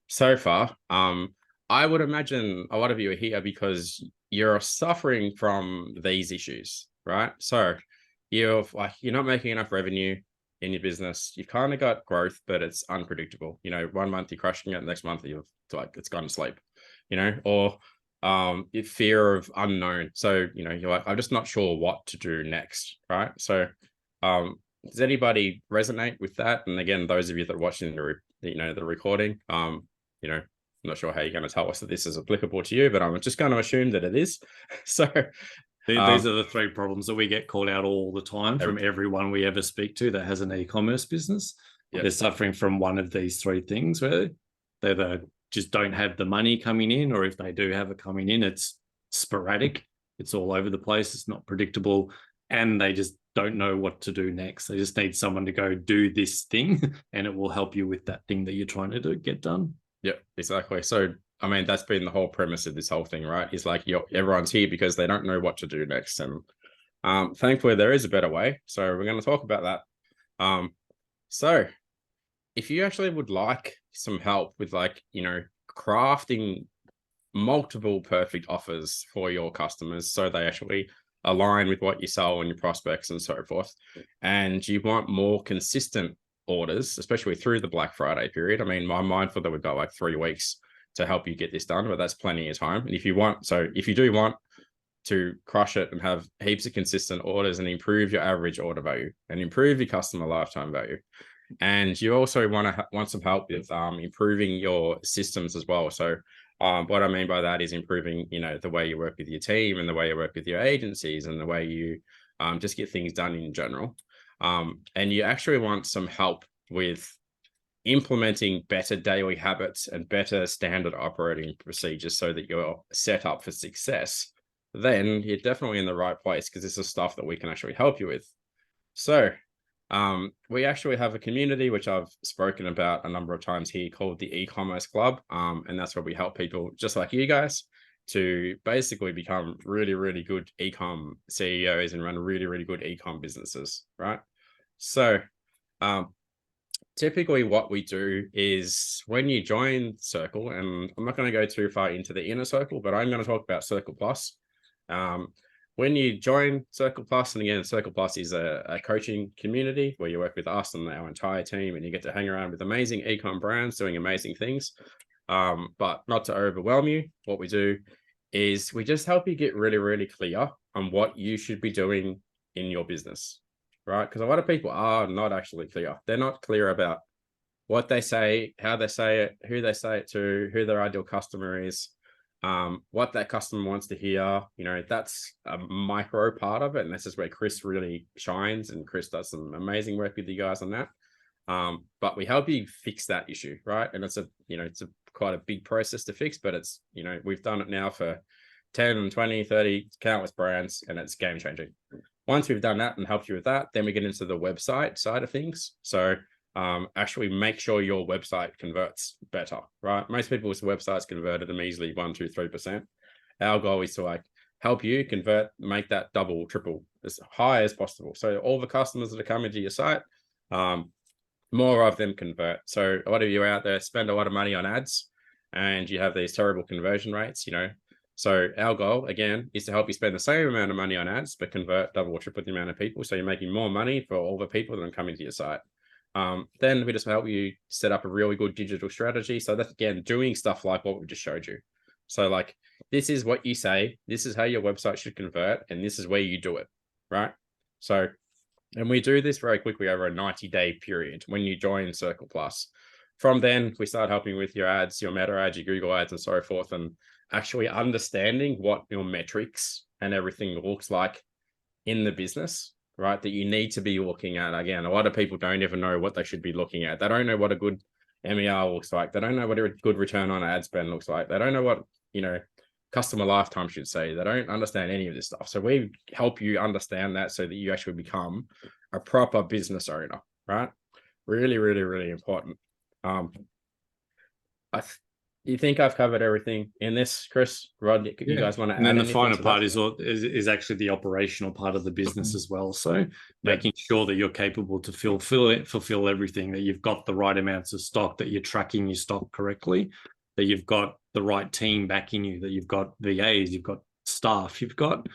so far, I would imagine a lot of you are here because you're suffering from these issues, right? So you're not making enough revenue in your business. You've kind of got growth, but it's unpredictable. 1 month you're crushing it, next month you're like, it's gone to sleep, or fear of unknown. So, you're like, I'm just not sure what to do next, right? So does anybody resonate with that? And again, those of you that are watching the recording, I'm not sure how you're going to tell us that this is applicable to you, but I'm just going to assume that it is. So these are the 3 problems that we get called out all the time from everyone we ever speak to that has an e-commerce business. Yep. They're suffering from one of these 3 things, where they just don't have the money coming in, or if they do have it coming in, it's sporadic. It's all over the place. It's not predictable. And they just don't know what to do next. They just need someone to go do this thing, and it will help you with that thing that you're trying to get done. Yeah, exactly. So, I mean, that's been the whole premise of this whole thing, right? Is like everyone's here because they don't know what to do next. And thankfully, there is a better way. So we're going to talk about that. So if you actually would like some help with like, crafting multiple perfect offers for your customers so they actually align with what you sell and your prospects and so forth, and you want more consistent orders, especially through the Black Friday period. I mean, I'm mindful that we've got like 3 weeks to help you get this done, but that's plenty of time. And if you do want to crush it and have heaps of consistent orders and improve your average order value and improve your customer lifetime value, and you also want some help with improving your systems as well. So what I mean by that is improving, the way you work with your team and the way you work with your agencies and the way you just get things done in general. And you actually want some help with implementing better daily habits and better standard operating procedures so that you're set up for success, then you're definitely in the right place, because this is stuff that we can actually help you with. So we actually have a community, which I've spoken about a number of times here, called the E-commerce Club. And that's where we help people just like you guys to basically become really, really good e-com CEOs and run really, really good e-com businesses, right? So typically what we do is when you join Circle, and I'm not going to go too far into the inner circle, but I'm going to talk about Circle Plus. When you join Circle Plus, and again, Circle Plus is a coaching community where you work with us and our entire team, and you get to hang around with amazing e-com brands doing amazing things. But not to overwhelm you, what we do is we just help you get really, really clear on what you should be doing in your business, right? Because a lot of people are not actually clear. They're not clear about what they say, how they say it, who they say it to, who their ideal customer is, what that customer wants to hear. That's a micro part of it, and this is where Chris really shines, and Chris does some amazing work with you guys on that. But we help you fix that issue, right? And it's quite a big process to fix, but it's, we've done it now for 10 and 20, 30 countless brands, and it's game changing. Once we've done that and helped you with that, then we get into the website side of things. So actually make sure your website converts better, right? Most people's websites convert at a measly 1%, 2%, 3%. Our goal is to help you convert, make that double, triple, as high as possible. So all the customers that are coming to your site, more of them convert. So a lot of you out there spend a lot of money on ads, and you have these terrible conversion rates, So our goal, again, is to help you spend the same amount of money on ads, but convert double or triple the amount of people. So you're making more money for all the people that are coming to your site. Then we just help you set up a really good digital strategy. So that's, again, doing stuff like what we just showed you. So like, this is what you say, this is how your website should convert, and this is where you do it, right? So, and we do this very quickly over a 90-day period when you join Circle Plus. From then, we start helping with your ads, your Meta ads, your Google ads, and so forth, and actually understanding what your metrics and everything looks like in the business, right? That you need to be looking at. Again, a lot of people don't even know what they should be looking at. They don't know what a good MER looks like. They don't know what a good return on ad spend looks like. They don't know what, customer lifetime should say. They don't understand any of this stuff. So we help you understand that so that you actually become a proper business owner, right? Really, really, really important. You think I've covered everything in this, Chris? Rod, you guys want to add? And then the final part is actually the operational part of the business as well. So making sure that you're capable to fulfill everything, that you've got the right amounts of stock, that you're tracking your stock correctly, that you've got the right team backing you, that you've got VAs, you've got staff, you've got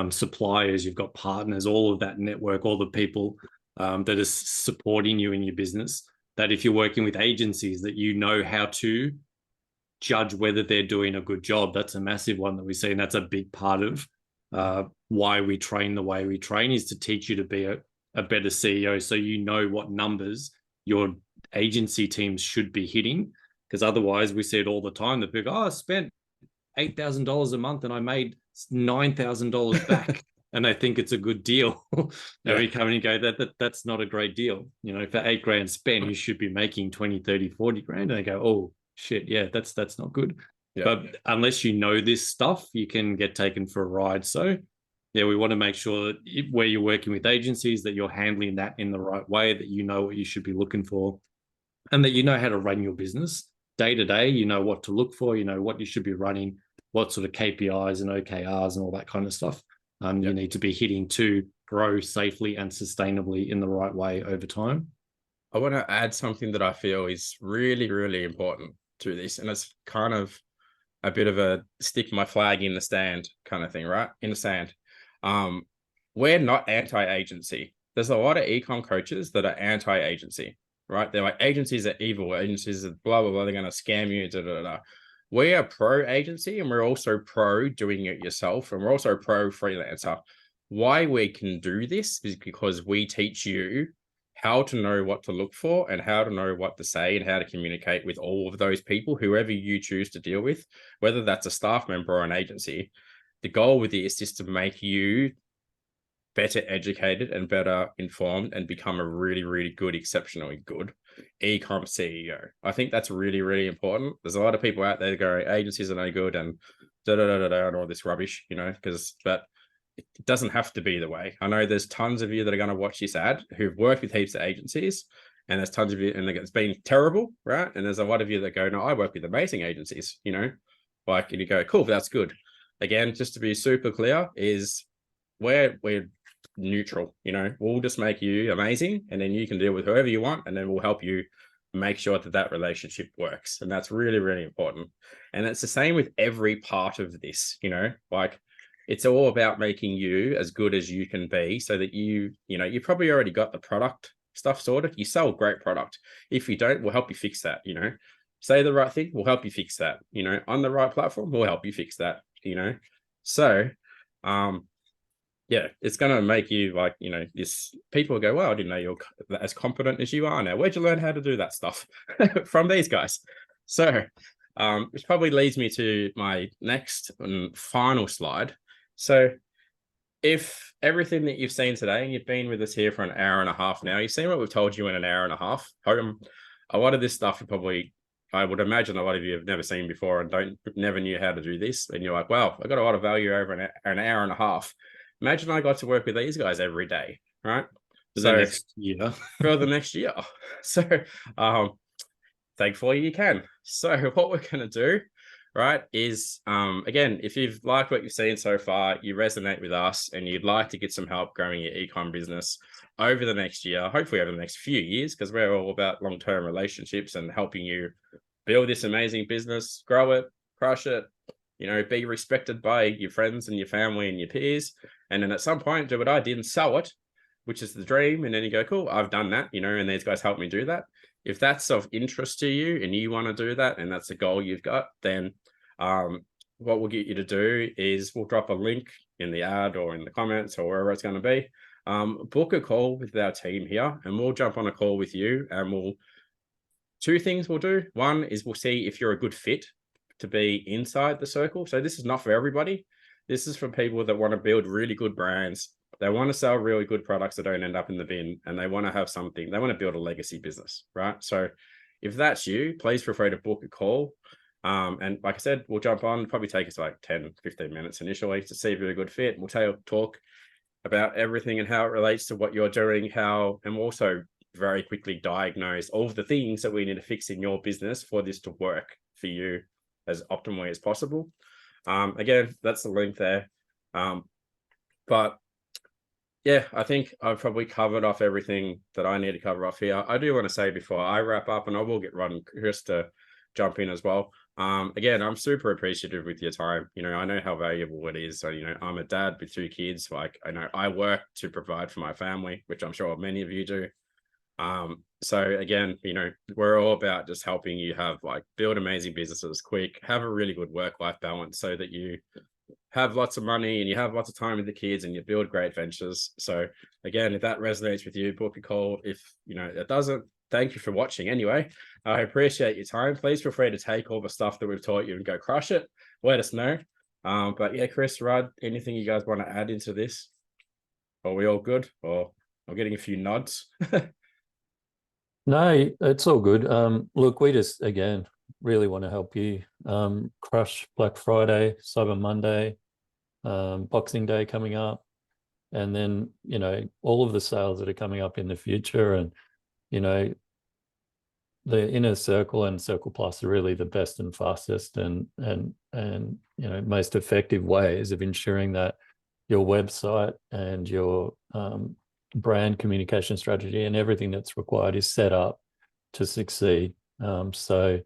suppliers, you've got partners, all of that network, all the people that is supporting you in your business. That if you're working with agencies, that you know how to judge whether they're doing a good job. That's a massive one that we see, and that's a big part of why we train the way we train, is to teach you to be a better CEO, so you know what numbers your agency teams should be hitting. Because otherwise, we see it all the time that people go, I spent $8,000 a month and I made $9,000 back. And they think it's a good deal. Now we come in and go, that's not a great deal. For $8,000 spent, you should be making 20, 30, 40 grand. And they go, oh shit, yeah, that's not good. But unless you know this stuff, you can get taken for a ride. So we want to make sure that where you're working with agencies, that you're handling that in the right way, that you know what you should be looking for, and that you know how to run your business day to day. You know what to look for, you know what you should be running, what sort of KPIs and OKRs and all that kind of stuff you need to be hitting to grow safely and sustainably in the right way over time. I want to add something that I feel is really, really important to this, and it's kind of a bit of a stick my flag in the stand kind of thing, right? In the sand. We're not anti-agency. There's a lot of ecom coaches that are anti-agency, right? They're like, agencies are evil, agencies are blah, blah, blah, they're going to scam you, da, da, da. We are pro-agency, and we're also pro doing it yourself, and we're also pro-freelancer. Why we can do this is because we teach you how to know what to look for and how to know what to say and how to communicate with all of those people, whoever you choose to deal with, whether that's a staff member or an agency. The goal with this is to make you better educated and better informed and become a really, really good, exceptionally good e-com CEO. I think that's really, really important. There's a lot of people out there going, agencies are no good and da-da-da-da-da and all this rubbish, you know, but it doesn't have to be the way. I know there's tons of you that are going to watch this ad who've worked with heaps of agencies, and there's tons of you, and it's been terrible, right? And there's a lot of you that go, no, I work with amazing agencies, you know, like, and you go, cool, that's good. Again, just to be super clear, is we're neutral, you know, we'll just make you amazing, and then you can deal with whoever you want, and then we'll help you make sure that that relationship works. And that's really, really important. And it's the same with every part of this, you know, like, it's all about making you as good as you can be, so that you probably already got the product stuff sorted. You sell great product. If you don't, we'll help you fix that, you know. Say the right thing, we'll help you fix that, you know. On the right platform, we'll help you fix that, you know. So, yeah, it's going to make you like, you know, this, people go, well, I didn't know you're as competent as you are now. Where'd you learn how to do that stuff? From these guys. So, which probably leads me to my next and final slide. So if everything that you've seen today, and you've been with us here for an hour and a half now, you've seen what we've told you in an hour and a half. A lot of this stuff I would imagine a lot of you have never seen before and never knew how to do this. And you're like, wow, I got a lot of value over an hour and a half. Imagine I got to work with these guys every day, right? For the next year. For the next year. So thankfully you can. So what we're going to do, right, is, again, if you've liked what you've seen so far, you resonate with us, and you'd like to get some help growing your e-com business over the next year, hopefully over the next few years, because we're all about long-term relationships and helping you build this amazing business, grow it, crush it, you know, be respected by your friends and your family and your peers. And then at some point, do what I did and sell it, which is the dream. And then you go, cool, I've done that, you know, and these guys helped me do that. If that's of interest to you and you want to do that, and that's the goal you've got, then what we'll get you to do is we'll drop a link in the ad or in the comments or wherever it's going to be. Book a call with our team here, and we'll jump on a call with you, and two things we'll do. One is we'll see if you're a good fit to be inside the circle. So this is not for everybody. This is for people that want to build really good brands. They want to sell really good products that don't end up in the bin, and they want to have something, they want to build a legacy business, right? So if that's you, please feel free to book a call. And like I said, we'll jump on, probably take us like 10, 15 minutes initially to see if you're a good fit. We'll talk about everything and how it relates to what you're doing, and we'll also very quickly diagnose all of the things that we need to fix in your business for this to work for you as optimally as possible. Again, that's the link there. But yeah, I think I've probably covered off everything that I need to cover off here. I do want to say before I wrap up, and I will get Chris to jump in as well. Again, I'm super appreciative with your time. You know, I know how valuable it is. So, you know, I'm a dad with 2 kids. Like, I know I work to provide for my family, which I'm sure many of you do. So again, you know, we're all about just helping you build amazing businesses quick, have a really good work-life balance, so that you have lots of money and you have lots of time with the kids and you build great ventures. So again, if that resonates with you, book a call. If, you know, it doesn't, thank you for watching anyway. I appreciate your time. Please feel free to take all the stuff that we've taught you and go crush it. Let us know. But yeah, Chris, Rod, anything you guys want to add into this? Are we all good? Or I'm getting a few nods. No, it's all good. Look, we just, again, really want to help you crush Black Friday, Cyber Monday, Boxing Day coming up. and then, you know, all of the sales that are coming up in the future, and, you know, the inner circle and Circle Plus are really the best and fastest and you know, most effective ways of ensuring that your website and your brand communication strategy and everything that's required is set up to succeed. So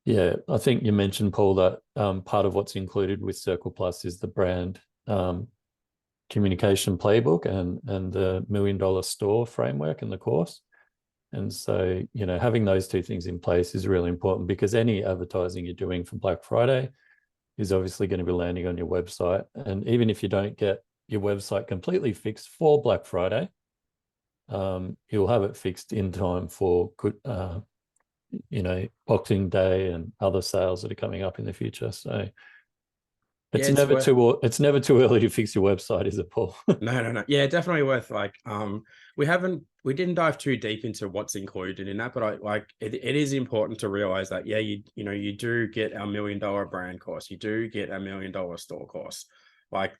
yeah, I think you mentioned, Paul, that part of what's included with Circle Plus is the brand communication playbook and the $1 Million Store framework in the course. And so, you know, having those two things in place is really important, because any advertising you're doing for Black Friday is obviously going to be landing on your website. And even if you don't get your website completely fixed for Black Friday, you'll have it fixed in time for good, you know, Boxing Day and other sales that are coming up in the future. So it's never too early to fix your website, is it, Paul? No. Yeah, definitely worth, like, we didn't dive too deep into what's included in that, but it is important to realize that, yeah, you know, you do get our $1 Million brand course, you do get a $1 Million store course. Like,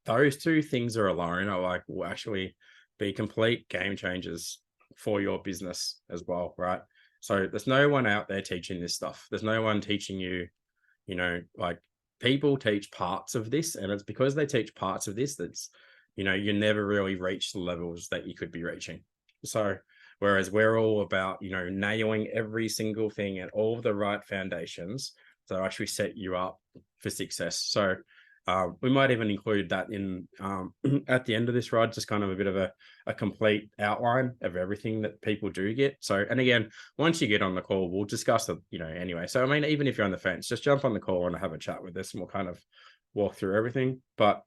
those two things are alone are like, will actually be complete game changers for your business as well, right? So there's no one out there teaching this stuff. There's no one teaching you, you know, like, people teach parts of this, and it's because they teach parts of this that's, you know, you never really reach the levels that you could be reaching. So whereas we're all about, you know, nailing every single thing and all of the right foundations to actually set you up for success. So we might even include that in at the end of this ride, just kind of a bit of a complete outline of everything that people do get. So, and again, once you get on the call, we'll discuss it, you know, anyway. So, I mean, even if you're on the fence, just jump on the call and have a chat with us, and we'll kind of walk through everything. But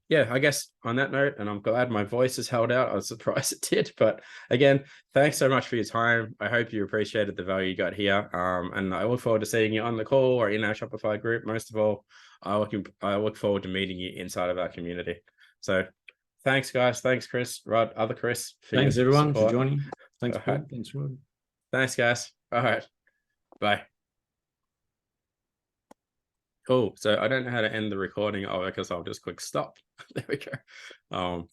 yeah, I guess on that note, and I'm glad my voice has held out. I was surprised it did. But again, thanks so much for your time. I hope you appreciated the value you got here. And I look forward to seeing you on the call or in our Shopify group. Most of all, I look forward to meeting you inside of our community. So thanks, guys. Thanks, Chris, Rod, other Chris. Thanks, everyone, for joining. Thanks, Paul. Right. Thanks, Rod. Thanks, guys. All right. Bye. Cool. So I don't know how to end the recording. Oh, I guess I'll just click stop. There we go.